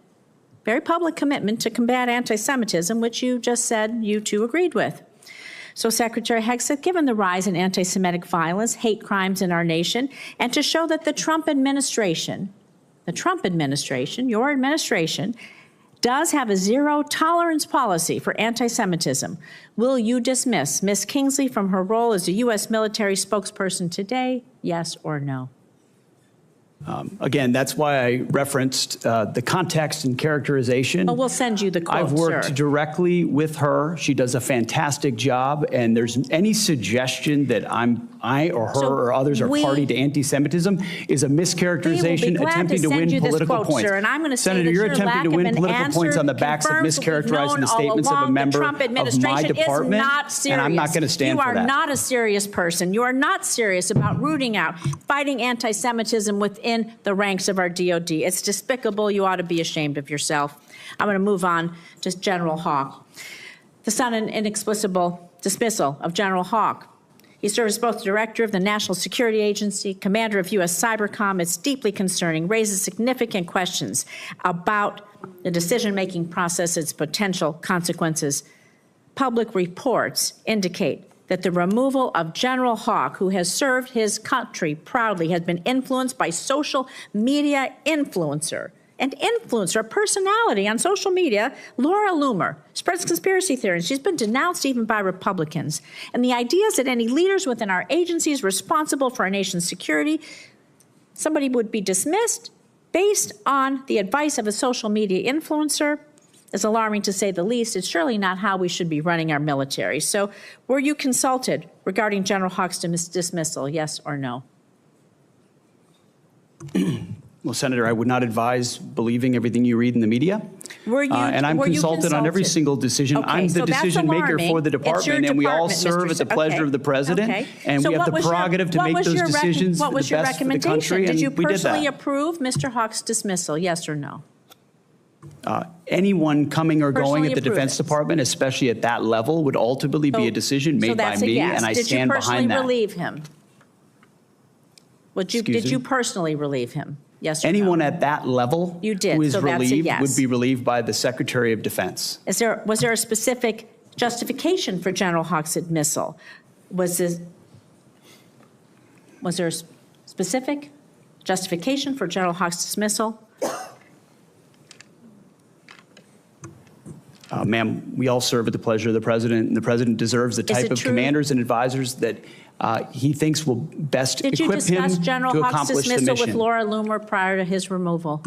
[SPEAKER 18] very public commitment to combat anti-Semitism, which you just said you two agreed with. So, Secretary Hegseth, given the rise in anti-Semitic violence, hate crimes in our nation, and to show that the Trump administration, your administration, does have a zero-tolerance policy for anti-Semitism, will you dismiss Ms. Kingsley from her role as a U.S. military spokesperson today, yes or no?
[SPEAKER 3] Again, that's why I referenced the context and characterization.
[SPEAKER 18] Well, we'll send you the quote,
[SPEAKER 3] I've worked directly with her. She does a fantastic job, and there's any suggestion that I or her or others are party to anti-Semitism is a mischaracterization, attempting to win political points.
[SPEAKER 18] Sir, and I'm going to say
[SPEAKER 3] Senator, you're attempting to win political points on the backs of mischaracterizing the statements of a member of my department, and I'm not going to stand for that.
[SPEAKER 18] You are not a serious person. You are not serious about rooting out, fighting anti-Semitism within the ranks of our DOD. It's despicable. You ought to be ashamed of yourself. I'm going to move on to General Hawk. The sudden and inexplicable dismissal of General Hawk. He serves both the director of the National Security Agency, commander of U.S. Cybercom. It's deeply concerning, raises significant questions about the decision-making process, its potential consequences. Public reports indicate that the removal of General Hawk, who has served his country proudly, has been influenced by social media influencer and influencer personality on social media, Laura Loomer, spreads conspiracy theories. She's been denounced even by Republicans. And the idea is that any leaders within our agencies responsible for our nation's security, somebody would be dismissed based on the advice of a social media influencer is alarming, to say the least. It's surely not how we should be running our military. So were you consulted regarding General Hawk's dismissal, yes or no?
[SPEAKER 3] Well, Senator, I would not advise believing everything you read in the media.
[SPEAKER 18] Were you,
[SPEAKER 3] and I'm consulted on every single decision.
[SPEAKER 18] Okay,
[SPEAKER 3] I'm the
[SPEAKER 18] so that's
[SPEAKER 3] decision maker
[SPEAKER 18] alarming.
[SPEAKER 3] for the department, and we all serve at the pleasure of the president. And
[SPEAKER 18] So
[SPEAKER 3] we have the
[SPEAKER 18] what was your-
[SPEAKER 3] prerogative to
[SPEAKER 18] what
[SPEAKER 3] make
[SPEAKER 18] was
[SPEAKER 3] those
[SPEAKER 18] your
[SPEAKER 3] decisions
[SPEAKER 18] what
[SPEAKER 3] for
[SPEAKER 18] was
[SPEAKER 3] the
[SPEAKER 18] your
[SPEAKER 3] best for the
[SPEAKER 18] recommendation?
[SPEAKER 3] country,
[SPEAKER 18] Did you
[SPEAKER 3] and we did
[SPEAKER 18] personally
[SPEAKER 3] that.
[SPEAKER 18] approve Mr. Hawk's dismissal, yes or no?
[SPEAKER 3] Anyone coming or going
[SPEAKER 18] Personally
[SPEAKER 3] at the
[SPEAKER 18] approve
[SPEAKER 3] Defense
[SPEAKER 18] it.
[SPEAKER 3] Department, especially at that level, would ultimately be a decision
[SPEAKER 18] So
[SPEAKER 3] made by
[SPEAKER 18] that's a
[SPEAKER 3] me,
[SPEAKER 18] yes.
[SPEAKER 3] and I
[SPEAKER 18] Did
[SPEAKER 3] stand
[SPEAKER 18] you personally
[SPEAKER 3] behind that.
[SPEAKER 18] relieve him?
[SPEAKER 3] Excuse
[SPEAKER 18] Did
[SPEAKER 3] me?
[SPEAKER 18] you personally relieve him? Yes or
[SPEAKER 3] Anyone
[SPEAKER 18] no?
[SPEAKER 3] at that level
[SPEAKER 18] You did,
[SPEAKER 3] who is
[SPEAKER 18] so that's a
[SPEAKER 3] relieved
[SPEAKER 18] yes.
[SPEAKER 3] would be relieved by the Secretary of Defense.
[SPEAKER 18] Was there a specific justification for General Hawk's dismissal? Was there a specific justification for General Hawk's dismissal?
[SPEAKER 3] Ma'am, we all serve at the pleasure of the president, and the president deserves the type of
[SPEAKER 18] true?
[SPEAKER 3] commanders and advisors that he thinks will best
[SPEAKER 18] Did you
[SPEAKER 3] equip him
[SPEAKER 18] discuss
[SPEAKER 3] to
[SPEAKER 18] General Hawk's
[SPEAKER 3] accomplish the
[SPEAKER 18] dismissal with
[SPEAKER 3] mission.
[SPEAKER 18] Laura Loomer prior to his removal?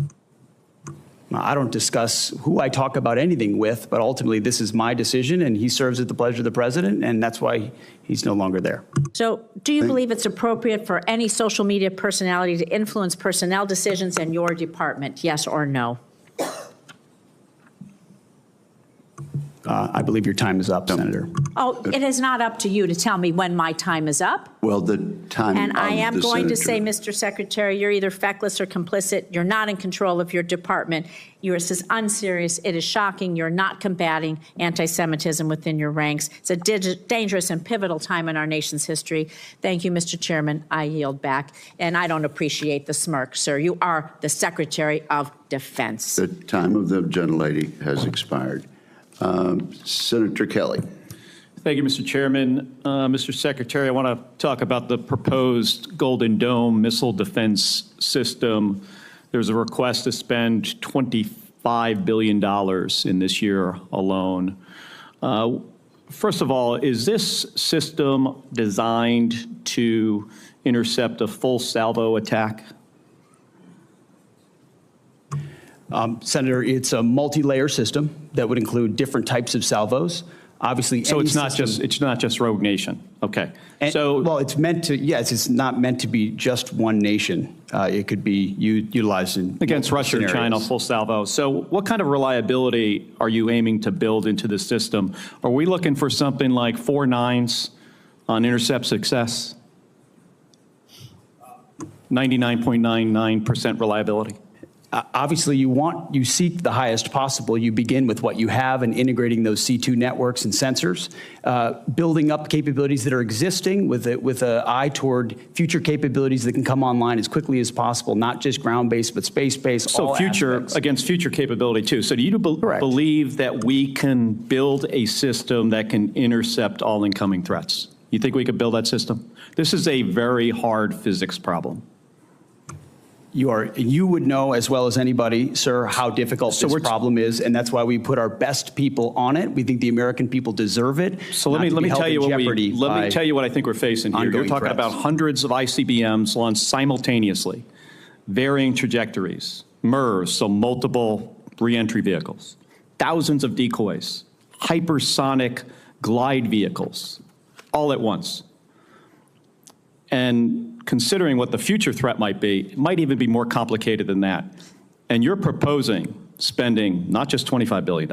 [SPEAKER 3] I don't discuss who I talk about anything with, but ultimately this is my decision, and he serves at the pleasure of the president, and that's why he's no longer there.
[SPEAKER 18] So do you believe it's appropriate for any social media personality to influence personnel decisions in your department, yes or no?
[SPEAKER 3] I believe your time is up, Senator.
[SPEAKER 18] Oh, it is not up to you to tell me when my time is up.
[SPEAKER 4] Well, the time
[SPEAKER 18] And I
[SPEAKER 4] of
[SPEAKER 18] am
[SPEAKER 4] the
[SPEAKER 18] going to say,
[SPEAKER 4] senator.
[SPEAKER 18] Mr. Secretary, you're either feckless or complicit. You're not in control of your department. This is unserious. It is shocking. You're not combating anti-Semitism within your ranks. It's a dangerous and pivotal time in our nation's history. Thank you, Mr. Chairman. I yield back. And I don't appreciate the smirk, sir. You are the Secretary of Defense.
[SPEAKER 4] The time of the gentlelady has expired. Senator Kelly.
[SPEAKER 21] Thank you, Mr. Chairman. Mr. Secretary, I want to talk about the proposed Golden Dome missile defense system. There's a request to spend $25 billion in this year alone. First of all, is this system designed to intercept a full salvo attack?
[SPEAKER 3] Senator, it's a multi-layer system that would include different types of salvos. Obviously,
[SPEAKER 21] So
[SPEAKER 3] any
[SPEAKER 21] it's not
[SPEAKER 3] system-
[SPEAKER 21] just Rogue Nation. Okay.
[SPEAKER 3] Well, it's meant to. Yes, it's not meant to be just one nation. It could be utilized in
[SPEAKER 21] Against
[SPEAKER 3] multiple
[SPEAKER 21] Russia or China,
[SPEAKER 3] scenarios.
[SPEAKER 21] full salvo. So what kind of reliability are you aiming to build into the system? Are we looking for something like 4 nines on intercept success? 99.99% reliability?
[SPEAKER 3] Obviously, you seek the highest possible. You begin with what you have and integrating those C2 networks and sensors, building up capabilities that are existing with an eye toward future capabilities that can come online as quickly as possible, not just ground-based, but space-based,
[SPEAKER 21] So
[SPEAKER 3] all aspects.
[SPEAKER 21] against future capability too. So do you believe that we can build a system that can intercept all incoming threats? You think we could build that system? This is a very hard physics problem.
[SPEAKER 3] You would know as well as anybody, sir, how difficult this problem is, and that's why we put our best people on it. We think the American people deserve it.
[SPEAKER 21] So let me tell you what I think we're facing here. You're
[SPEAKER 3] ongoing
[SPEAKER 21] talking
[SPEAKER 3] threats.
[SPEAKER 21] about hundreds of ICBMs launched simultaneously, varying trajectories, MIRVs, so multiple reentry vehicles, thousands of decoys, hypersonic glide vehicles, all at once. And considering what the future threat might be, it might even be more complicated than that. And you're proposing spending not just $25 billion,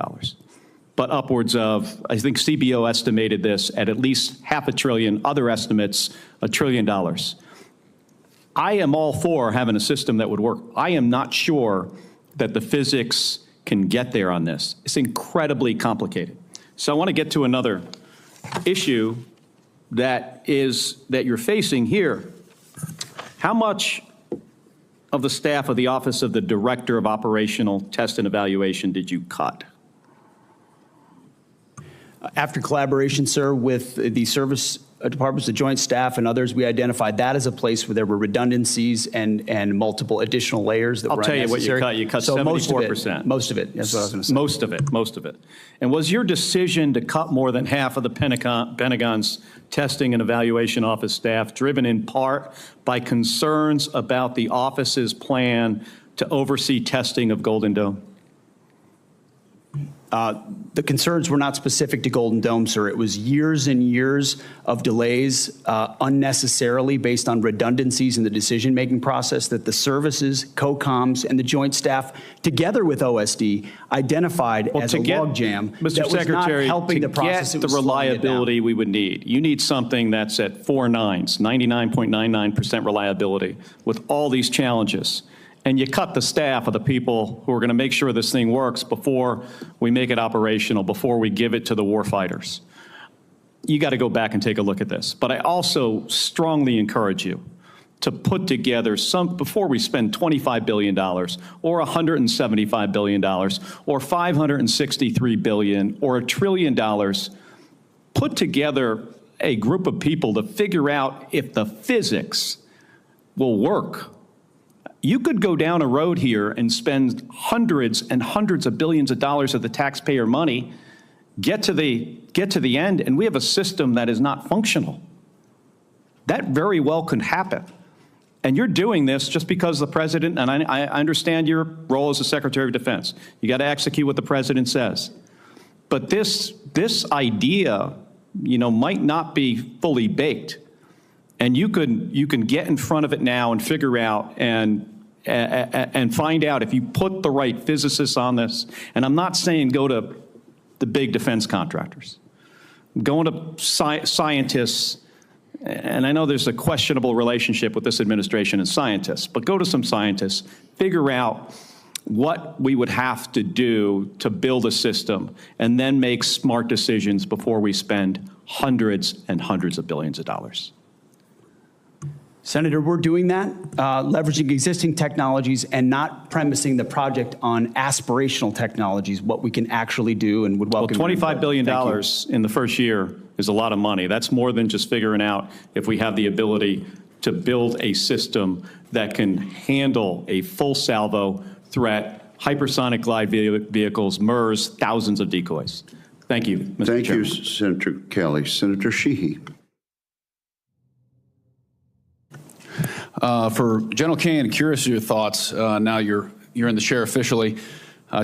[SPEAKER 21] but upwards of, I think CBO estimated this at least $500 billion, other estimates $1 trillion. I am all for having a system that would work. I am not sure that the physics can get there on this. It's incredibly complicated. So I want to get to another issue that you're facing here. How much of the staff of the Office of the Director of Operational Test and Evaluation did you cut?
[SPEAKER 3] After collaboration, sir, with the service departments, the Joint Staff and others, we identified that as a place where there were redundancies and multiple additional layers that
[SPEAKER 21] I'll
[SPEAKER 3] were
[SPEAKER 21] tell you what you
[SPEAKER 3] unnecessary.
[SPEAKER 21] cut. You cut
[SPEAKER 3] So
[SPEAKER 21] 74%.
[SPEAKER 3] Most of it. That's what I was going to say.
[SPEAKER 21] Most of it. And was your decision to cut more than half of the Pentagon's testing and evaluation office staff driven in part by concerns about the office's plan to oversee testing of Golden Dome?
[SPEAKER 3] The concerns were not specific to Golden Dome, sir. It was years and years of delays unnecessarily based on redundancies in the decision-making process that the services, COCOMs, and the Joint Staff, together with OSD, identified as a logjam
[SPEAKER 21] Mr.
[SPEAKER 3] that was
[SPEAKER 21] Secretary,
[SPEAKER 3] not helping the process.
[SPEAKER 21] To
[SPEAKER 3] It
[SPEAKER 21] get
[SPEAKER 3] was
[SPEAKER 21] the
[SPEAKER 3] slowing it down.
[SPEAKER 21] reliability we would need, you need something that's at 4 nines, 99.99% reliability with all these challenges. And you cut the staff of the people who are going to make sure this thing works before we make it operational, before we give it to the warfighters. You got to go back and take a look at this. But I also strongly encourage you to put together some, before we spend $25 billion or $175 billion or $563 billion or $1 trillion, put together a group of people to figure out if the physics will work. You could go down a road here and spend hundreds and hundreds of billions of dollars of the taxpayer money, get to the end, and we have a system that is not functional. That very well could happen. And you're doing this just because the president, and I understand your role as the Secretary of Defense. You got to execute what the president says. But this idea, might not be fully baked. And you can get in front of it now and figure out and find out if you put the right physicists on this. And I'm not saying go to the big defense contractors. Going to scientists, and I know there's a questionable relationship with this administration and scientists, but go to some scientists, figure out what we would have to do to build a system, and then make smart decisions before we spend hundreds and hundreds of billions of dollars.
[SPEAKER 3] Senator, we're doing that, leveraging existing technologies and not premising the project on aspirational technologies, what we can actually do, and would welcome.
[SPEAKER 21] Well, $25 billion in the first year is a lot of money. That's more than just figuring out if we have the ability to build a system that can handle a full salvo threat, hypersonic glide vehicles, MERS, thousands of decoys. Thank you, Mr.
[SPEAKER 4] Thank
[SPEAKER 21] Chairman.
[SPEAKER 4] you, Senator Kelly. Senator Sheehy.
[SPEAKER 17] For General Kane, curious of your thoughts. Now you're in the chair officially.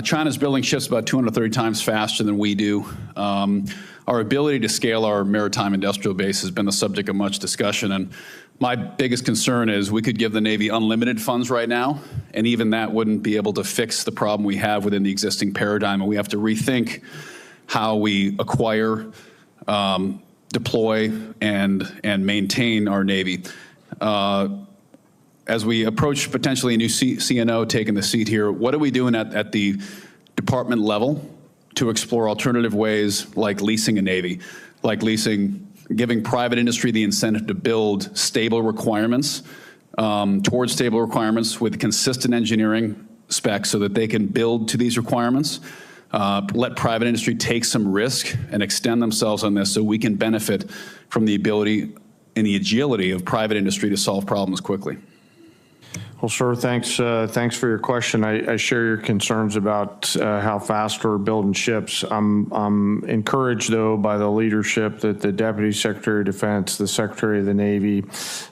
[SPEAKER 17] China's building ships about 230 times faster than we do. Our ability to scale our maritime industrial base has been the subject of much discussion. And my biggest concern is we could give the Navy unlimited funds right now, and even that wouldn't be able to fix the problem we have within the existing paradigm. And we have to rethink how we acquire, deploy, and maintain our Navy. As we approach potentially a new CNO taking the seat here, what are we doing at the department level to explore alternative ways like leasing a Navy, like giving private industry the incentive to build stable requirements, towards stable requirements with consistent engineering specs so that they can build to these requirements, let private industry take some risk and extend themselves on this so we can benefit from the ability and the agility of private industry to solve problems quickly.
[SPEAKER 2] Well, sir, thanks for your question. I share your concerns about how fast we're building ships. I'm encouraged, though, by the leadership that the Deputy Secretary of Defense, the Secretary of the Navy,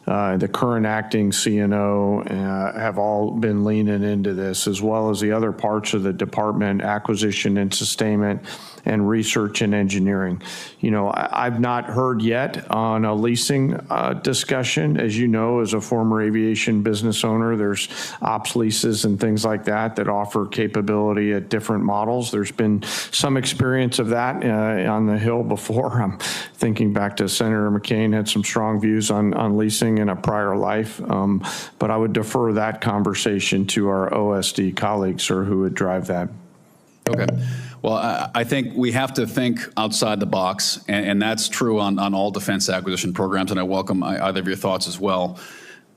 [SPEAKER 2] the current acting CNO have all been leaning into this, as well as the other parts of the department, acquisition and sustainment, and research and engineering. I've not heard yet on a leasing discussion. As you know, as a former aviation business owner, there's ops leases and things like that offer capability at different models. There's been some experience of that on the Hill before. I'm thinking back to Senator McCain had some strong views on leasing in a prior life, but I would defer that conversation to our OSD colleagues, sir, who would drive that.
[SPEAKER 17] Okay. Well, I think we have to think outside the box, and that's true on all defense acquisition programs, and I welcome either of your thoughts as well.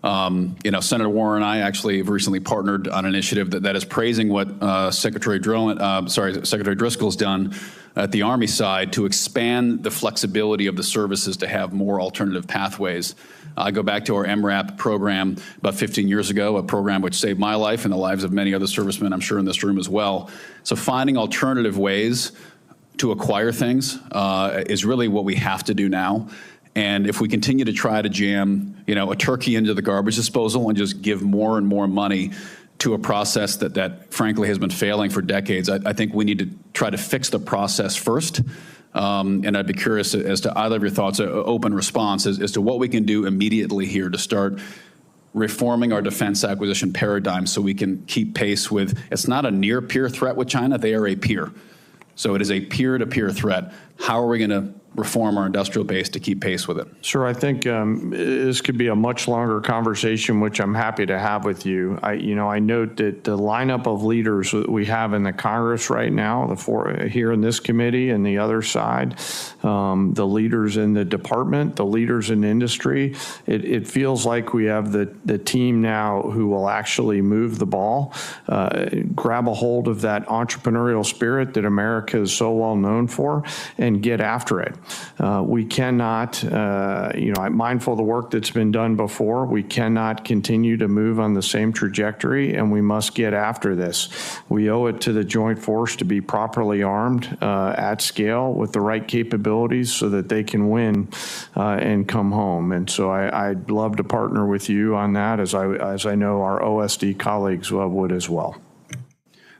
[SPEAKER 1] Senator Warren and I actually have recently partnered on an initiative that is praising what Secretary Driscoll's done at the Army side to expand the flexibility of the services to have more alternative pathways. I go back to our MRAP program about 15 years ago, a program which saved my life and the lives of many other servicemen, I'm sure, in this room as well. So finding alternative ways to acquire things is really what we have to do now. And if we continue to try to jam, a turkey into the garbage disposal and just give more and more money to a process that frankly has been failing for decades, I think we need to try to fix the process first. And I'd be curious as to either of your thoughts, an open response as to what we can do immediately here to start reforming our defense acquisition paradigm so we can keep pace with, it's not a near peer threat with China, they are a peer. So it is a peer-to-peer threat. How are we going to reform our industrial base to keep pace with it?
[SPEAKER 2] Sure. I think this could be a much longer conversation, which I'm happy to have with you. I note that the lineup of leaders that we have in the Congress right now, the four here in this committee and the other side, the leaders in the department, the leaders in industry, it feels like we have the team now who will actually move the ball, grab a hold of that entrepreneurial spirit that America is so well known for, and get after it. We cannot, I'm mindful of the work that's been done before. We cannot continue to move on the same trajectory, and we must get after this. We owe it to the joint force to be properly armed at scale with the right capabilities so that they can win and come home. And so I'd love to partner with you on that, as I know our OSD colleagues would as well.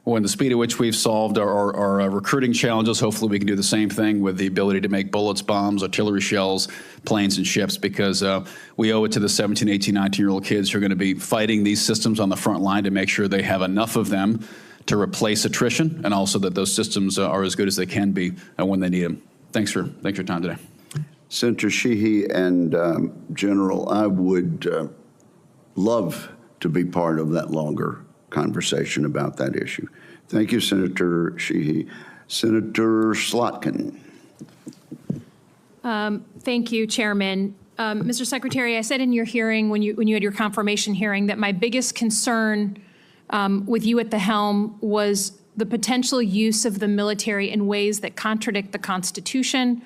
[SPEAKER 1] Well, in the speed at which we've solved our recruiting challenges, hopefully we can do the same thing with the ability to make bullets, bombs, artillery shells, planes, and ships, because we owe it to the 17, 18, 19-year-old kids who are going to be fighting these systems on the front line to make sure they have enough of them to replace attrition, and also that those systems are as good as they can be when they need them. Thanks for your time today.
[SPEAKER 4] Senator Sheehy and General, I would love to be part of that longer conversation about that issue. Thank you, Senator Sheehy. Senator Slotkin.
[SPEAKER 22] Thank you, Chairman. Mr. Secretary, I said in your hearing, when you had your confirmation hearing, that my biggest concern with you at the helm was the potential use of the military in ways that contradict the Constitution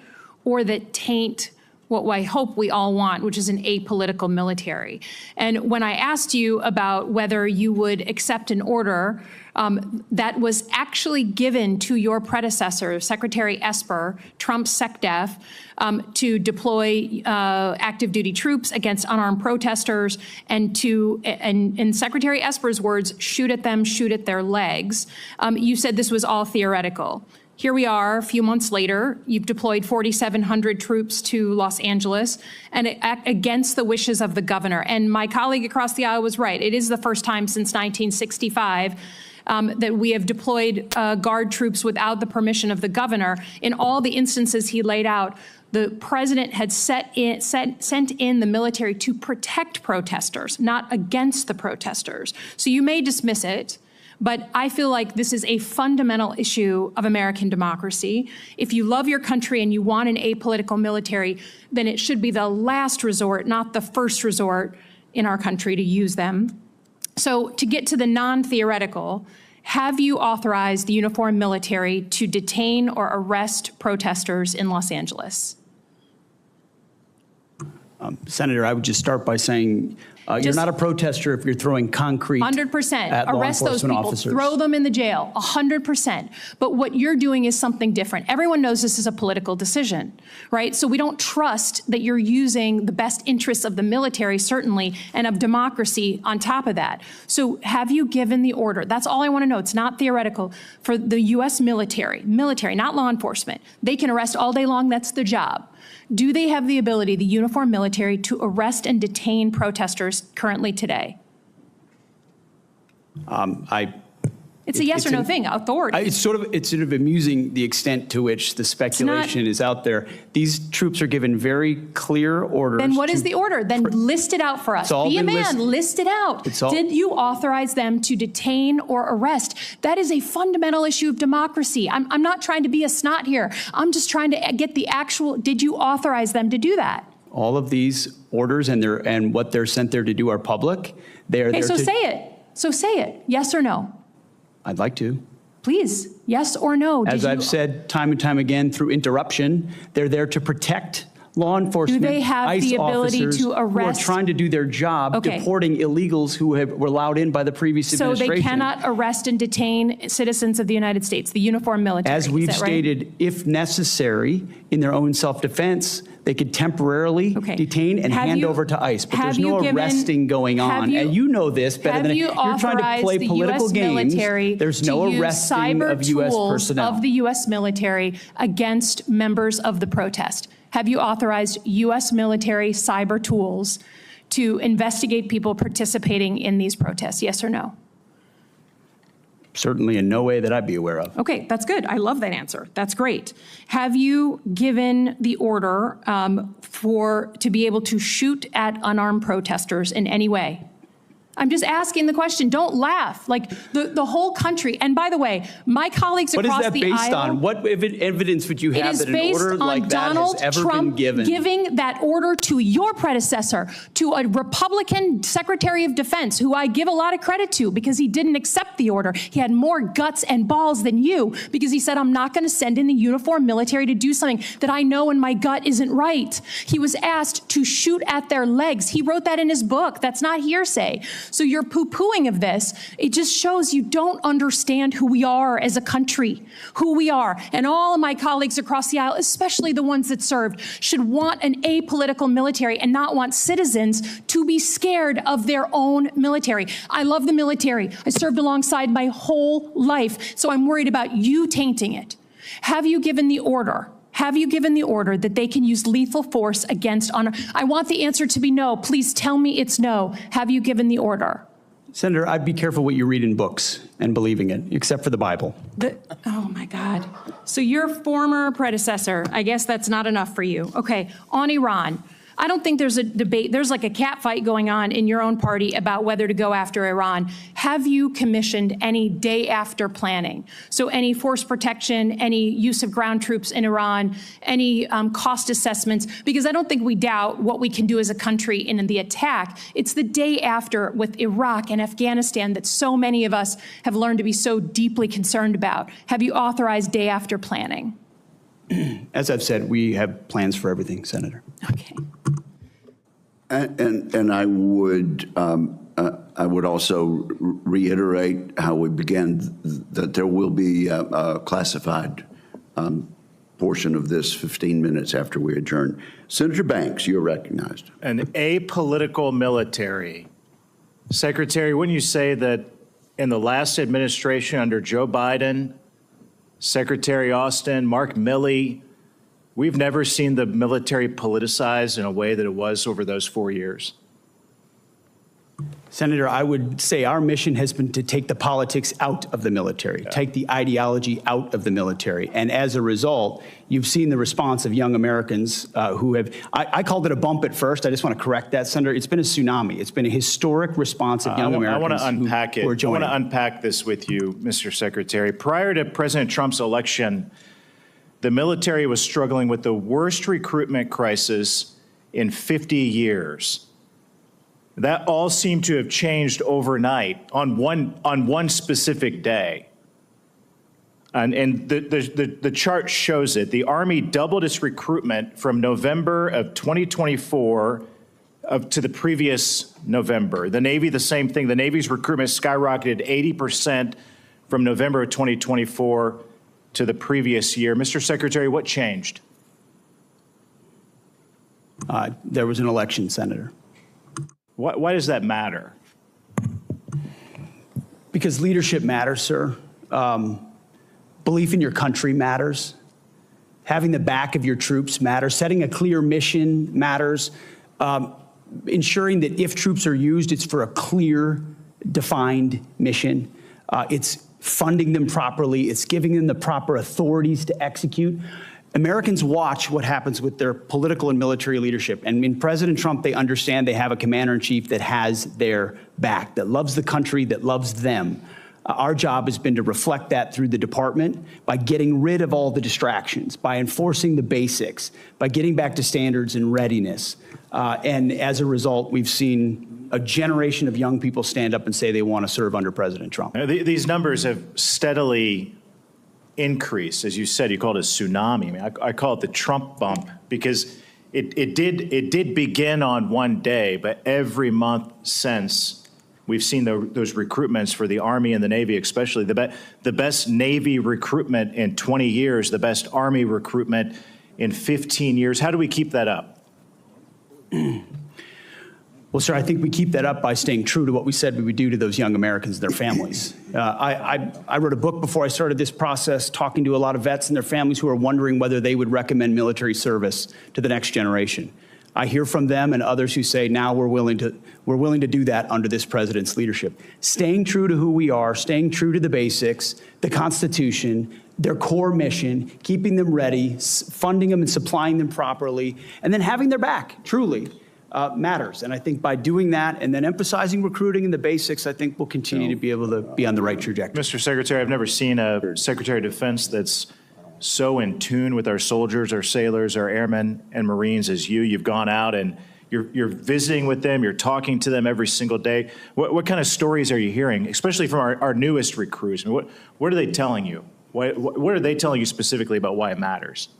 [SPEAKER 22] or that taint what I hope we all want, which is an apolitical military. And when I asked you about whether you would accept an order that was actually given to your predecessor, Secretary Esper, Trump's SecDef, to deploy active duty troops against unarmed protesters and to, in Secretary Esper's words, shoot at them, shoot at their legs, you said this was all theoretical. Here we are, a few months later, you've deployed 4,700 troops to Los Angeles and against the wishes of the governor. And my colleague across the aisle was right. It is the first time since 1965 that we have deployed Guard troops without the permission of the governor. In all the instances he laid out, the president had sent in the military to protect protesters, not against the protesters. So you may dismiss it, but I feel like this is a fundamental issue of American democracy. If you love your country and you want an apolitical military, then it should be the last resort, not the first resort in our country to use them. So to get to the non-theoretical, have you authorized the uniformed military to detain or arrest protesters in Los Angeles?
[SPEAKER 3] Senator, I would just start by saying you're not a protester if you're throwing concrete
[SPEAKER 22] 100%.
[SPEAKER 3] at law
[SPEAKER 22] Arrest those
[SPEAKER 3] enforcement
[SPEAKER 22] people,
[SPEAKER 3] officers.
[SPEAKER 22] throw them in the jail, 100%. But what you're doing is something different. Everyone knows this is a political decision, right? So we don't trust that you're using the best interests of the military, certainly, and of democracy on top of that. So have you given the order? That's all I want to know. It's not theoretical. For the U.S. military, not law enforcement. They can arrest all day long. That's their job. Do they have the ability, the uniformed military, to arrest and detain protesters currently today? It's a yes or no thing, authority.
[SPEAKER 3] It's sort of amusing the extent to which the speculation is out there. These troops are given very clear orders.
[SPEAKER 22] Then what is the order? Then list it out for us. Be a man, list it out. Did you authorize them to detain or arrest? That is a fundamental issue of democracy. I'm not trying to be a snot here. I'm just trying to get the actual, did you authorize them to do that?
[SPEAKER 3] All of these orders and what they're sent there to do are public. They are
[SPEAKER 22] Okay,
[SPEAKER 3] there
[SPEAKER 22] so
[SPEAKER 3] to,
[SPEAKER 22] say it. So say it. Yes or no?
[SPEAKER 3] I'd like to.
[SPEAKER 22] Please, yes or no?
[SPEAKER 3] As I've said time and time again through interruption, they're there to protect law enforcement,
[SPEAKER 22] Do they have
[SPEAKER 3] ICE
[SPEAKER 22] the ability
[SPEAKER 3] officers
[SPEAKER 22] to arrest?
[SPEAKER 3] who are trying to do their job,
[SPEAKER 22] Okay.
[SPEAKER 3] deporting illegals who were allowed in by the previous
[SPEAKER 22] So
[SPEAKER 3] administration.
[SPEAKER 22] they cannot arrest and detain citizens of the United States, the uniformed military.
[SPEAKER 3] As
[SPEAKER 22] is
[SPEAKER 3] we've
[SPEAKER 22] that right?
[SPEAKER 3] stated, if necessary, in their own self-defense, they could temporarily detain and
[SPEAKER 22] Have
[SPEAKER 3] hand
[SPEAKER 22] you-
[SPEAKER 3] over to ICE. But
[SPEAKER 22] have
[SPEAKER 3] there's no
[SPEAKER 22] you given-
[SPEAKER 3] arresting going
[SPEAKER 22] have
[SPEAKER 3] on.
[SPEAKER 22] you-
[SPEAKER 3] And you know this better
[SPEAKER 22] Have
[SPEAKER 3] than
[SPEAKER 22] you
[SPEAKER 3] you're trying to
[SPEAKER 22] authorized
[SPEAKER 3] play
[SPEAKER 22] the
[SPEAKER 3] political
[SPEAKER 22] U.S.
[SPEAKER 3] games.
[SPEAKER 22] military
[SPEAKER 3] There's
[SPEAKER 22] to
[SPEAKER 3] no
[SPEAKER 22] use
[SPEAKER 3] arresting
[SPEAKER 22] cyber
[SPEAKER 3] of U.S.
[SPEAKER 22] tools
[SPEAKER 3] personnel.
[SPEAKER 22] of the U.S. military against members of the protest? Have you authorized U.S. military cyber tools to investigate people participating in these protests? Yes or no?
[SPEAKER 3] Certainly in no way that I'd be aware of.
[SPEAKER 22] Okay, that's good. I love that answer. That's great. Have you given the order to be able to shoot at unarmed protesters in any way? I'm just asking the question. Don't laugh. Like the whole country. And by the way, my colleagues
[SPEAKER 3] What is
[SPEAKER 22] across
[SPEAKER 3] that
[SPEAKER 22] the
[SPEAKER 3] based
[SPEAKER 22] aisle.
[SPEAKER 3] on? What evidence would you
[SPEAKER 22] It
[SPEAKER 3] have
[SPEAKER 22] is
[SPEAKER 3] that an
[SPEAKER 22] based
[SPEAKER 3] order
[SPEAKER 22] on
[SPEAKER 3] like that
[SPEAKER 22] Donald
[SPEAKER 3] has ever
[SPEAKER 22] Trump
[SPEAKER 3] been given?
[SPEAKER 22] giving that order to your predecessor, to a Republican Secretary of Defense, who I give a lot of credit to because he didn't accept the order. He had more guts and balls than you because he said, I'm not going to send in the uniformed military to do something that I know in my gut isn't right. He was asked to shoot at their legs. He wrote that in his book. That's not hearsay. So you're poo-pooing of this. It just shows you don't understand who we are as a country, who we are. And all of my colleagues across the aisle, especially the ones that served, should want an apolitical military and not want citizens to be scared of their own military. I love the military. I served alongside my whole life, so I'm worried about you tainting it. Have you given the order? Have you given the order that they can use lethal force against honor? I want the answer to be no. Please tell me it's no. Have you given the order?
[SPEAKER 3] Senator, I'd be careful what you read in books and believing it, except for the Bible.
[SPEAKER 22] Oh my God. So your former predecessor, I guess that's not enough for you. Okay, on Iran. I don't think there's a debate. There's like a cat fight going on in your own party about whether to go after Iran. Have you commissioned any day after planning? So any force protection, any use of ground troops in Iran, any cost assessments? Because I don't think we doubt what we can do as a country in the attack. It's the day after with Iraq and Afghanistan that so many of us have learned to be so deeply concerned about. Have you authorized day after planning?
[SPEAKER 3] As I've said, we have plans for everything, Senator.
[SPEAKER 22] Okay.
[SPEAKER 4] And I would also reiterate how we began, that there will be a classified portion of this 15 minutes after we adjourn. Senator Banks, you're recognized.
[SPEAKER 5] An apolitical military. Secretary, wouldn't you say that in the last administration under Joe Biden, Secretary Austin, Mark Milley, we've never seen the military politicized in a way that it was over those 4 years?
[SPEAKER 3] Senator, I would say our mission has been to take the politics out of the military, take the ideology out of the military. And as a result, you've seen the response of young Americans who have, I called it a bump at first. I just want to correct that, Senator. It's been a tsunami. It's been a historic response of young Americans.
[SPEAKER 5] I want to unpack it.
[SPEAKER 3] Who are
[SPEAKER 5] I
[SPEAKER 3] joining.
[SPEAKER 5] want to unpack this with you, Mr. Secretary. Prior to President Trump's election, the military was struggling with the worst recruitment crisis in 50 years. That all seemed to have changed overnight on one specific day. And the chart shows it. The Army doubled its recruitment from November of 2024 to the previous November. The Navy, the same thing. The Navy's recruitment skyrocketed 80% from November of 2024 to the previous year. Mr. Secretary, what changed?
[SPEAKER 3] There was an election, Senator.
[SPEAKER 5] Why does that matter?
[SPEAKER 3] Because leadership matters, sir. Belief in your country matters. Having the back of your troops matters. Setting a clear mission matters. Ensuring that if troops are used, it's for a clear, defined mission. It's funding them properly. It's giving them the proper authorities to execute. Americans watch what happens with their political and military leadership. And in President Trump, they understand they have a commander-in-chief that has their back, that loves the country, that loves them. Our job has been to reflect that through the department by getting rid of all the distractions, by enforcing the basics, by getting back to standards and readiness. And as a result, we've seen a generation of young people stand up and say they want to serve under President Trump.
[SPEAKER 5] These numbers have steadily increased. As you said, you called it a tsunami. I mean, I call it the Trump bump because it did begin on one day, but every month since, we've seen those recruitments for the Army and the Navy, especially the best Navy recruitment in 20 years, the best Army recruitment in 15 years. How do we keep that up?
[SPEAKER 3] Well, sir, I think we keep that up by staying true to what we said we would do to those young Americans and their families. I wrote a book before I started this process, talking to a lot of vets and their families who are wondering whether they would recommend military service to the next generation. I hear from them and others who say now we're willing to do that under this president's leadership. Staying true to who we are, staying true to the basics, the Constitution, their core mission, keeping them ready, funding them and supplying them properly, and then having their back, truly. Matters. And I think by doing that and then emphasizing recruiting and the basics, I think we'll continue to be able to be on the right trajectory.
[SPEAKER 5] Mr. Secretary, I've never seen a Secretary of Defense that's so in tune with our soldiers, our sailors, our airmen and Marines as you. You've gone out and you're visiting with them, you're talking to them every single day. What kind of stories are you hearing, especially from our newest recruits? I mean, what are they telling you? What are they telling you specifically about why it matters?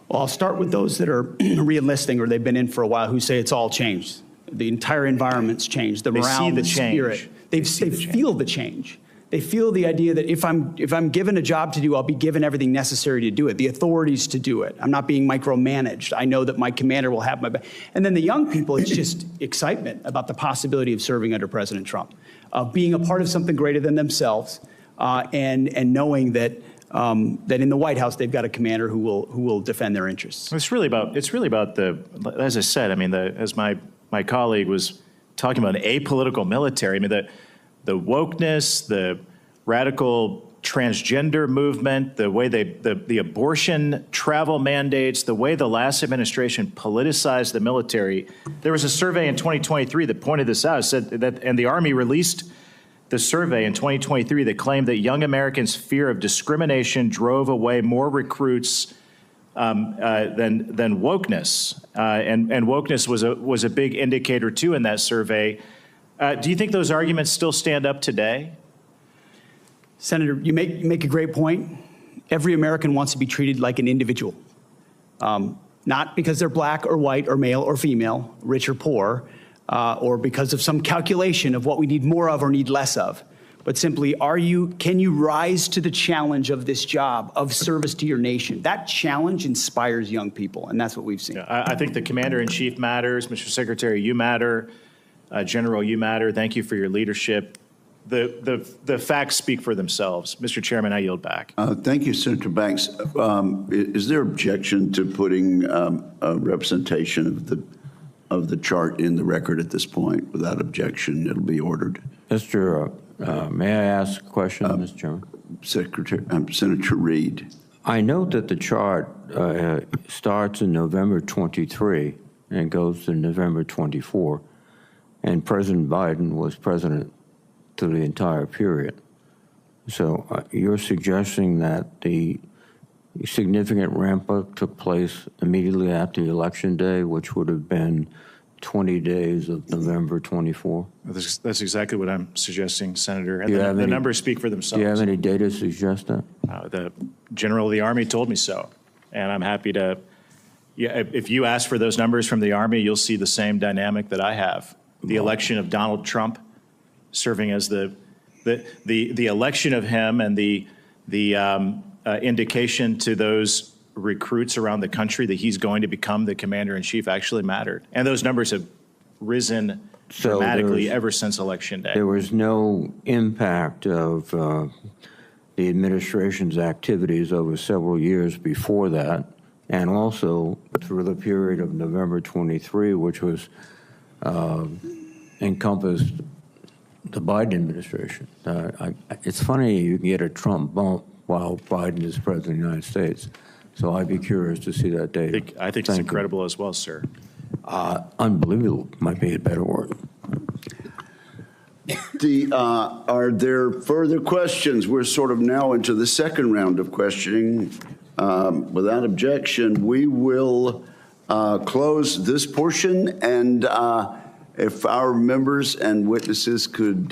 [SPEAKER 3] Well, I'll start with those that are re-enlisting or they've been in for a while who say it's all changed. The entire environment's changed. The morale, the spirit. They feel the change. They feel the idea that if I'm given a job to do, I'll be given everything necessary to do it, the authorities to do it. I'm not being micromanaged. I know that my commander will have my back. And then the young people, it's just excitement about the possibility of serving under President Trump, of being a part of something greater than themselves, and knowing that that in the White House they've got a commander who will defend their interests.
[SPEAKER 5] It's really about the, as I said, I mean, as my colleague was talking about, an apolitical military. I mean, the wokeness, the radical transgender movement, the way the abortion travel mandates, the way the last administration politicized the military. There was a survey in 2023 that pointed this out. It said that, and the Army released the survey in 2023 that claimed that young Americans' fear of discrimination drove away more recruits than wokeness, and wokeness was a big indicator too in that survey. Do you think those arguments still stand up today?
[SPEAKER 3] Senator, you make a great point. Every American wants to be treated like an individual, not because they're black or white or male or female, rich or poor, or because of some calculation of what we need more of or need less of, but simply, can you rise to the challenge of this job of service to your nation? That challenge inspires young people, and that's what we've seen.
[SPEAKER 5] Yeah, I think the Commander-in-Chief matters. Mr. Secretary, you matter. General, you matter. Thank you for your leadership. The facts speak for themselves. Mr. Chairman, I yield back.
[SPEAKER 4] Thank you, Senator Banks. Is there objection to putting a representation of the chart in the record at this point? Without objection, it'll be ordered.
[SPEAKER 6] May I ask a question, Mr. Chairman?
[SPEAKER 4] Senator Reed.
[SPEAKER 6] I note that the chart starts in November 23 and goes to November 24, and President Biden was president through the entire period. So you're suggesting that the significant ramp-up took place immediately after Election Day, which would have been 20 days of November 24?
[SPEAKER 5] That's exactly what I'm suggesting, Senator. And the numbers speak for themselves.
[SPEAKER 6] Do you have any data to suggest that?
[SPEAKER 5] The General of the Army told me so, and I'm happy to. Yeah, if you ask for those numbers from the Army, you'll see the same dynamic that I have. The election of Donald Trump, serving as the election of him, and the indication to those recruits around the country that he's going to become the Commander-in-Chief actually mattered. And those numbers have risen dramatically ever since Election Day.
[SPEAKER 6] There was no impact of the administration's activities over several years before that, and also through the period of November 23, which was encompassed the Biden administration. It's funny you can get a Trump bump while Biden is president of the United States. So I'd be curious to see that data.
[SPEAKER 5] I think it's incredible as well, sir.
[SPEAKER 6] Unbelievable might be a better word.
[SPEAKER 4] Are there further questions? We're sort of now into the second round of questioning. Without objection, we will close this portion, and if our members and witnesses could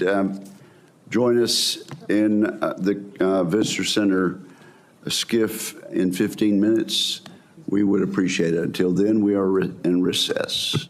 [SPEAKER 4] join us in the Visitor Center skiff in 15 minutes, we would appreciate it. Until then, we are in recess.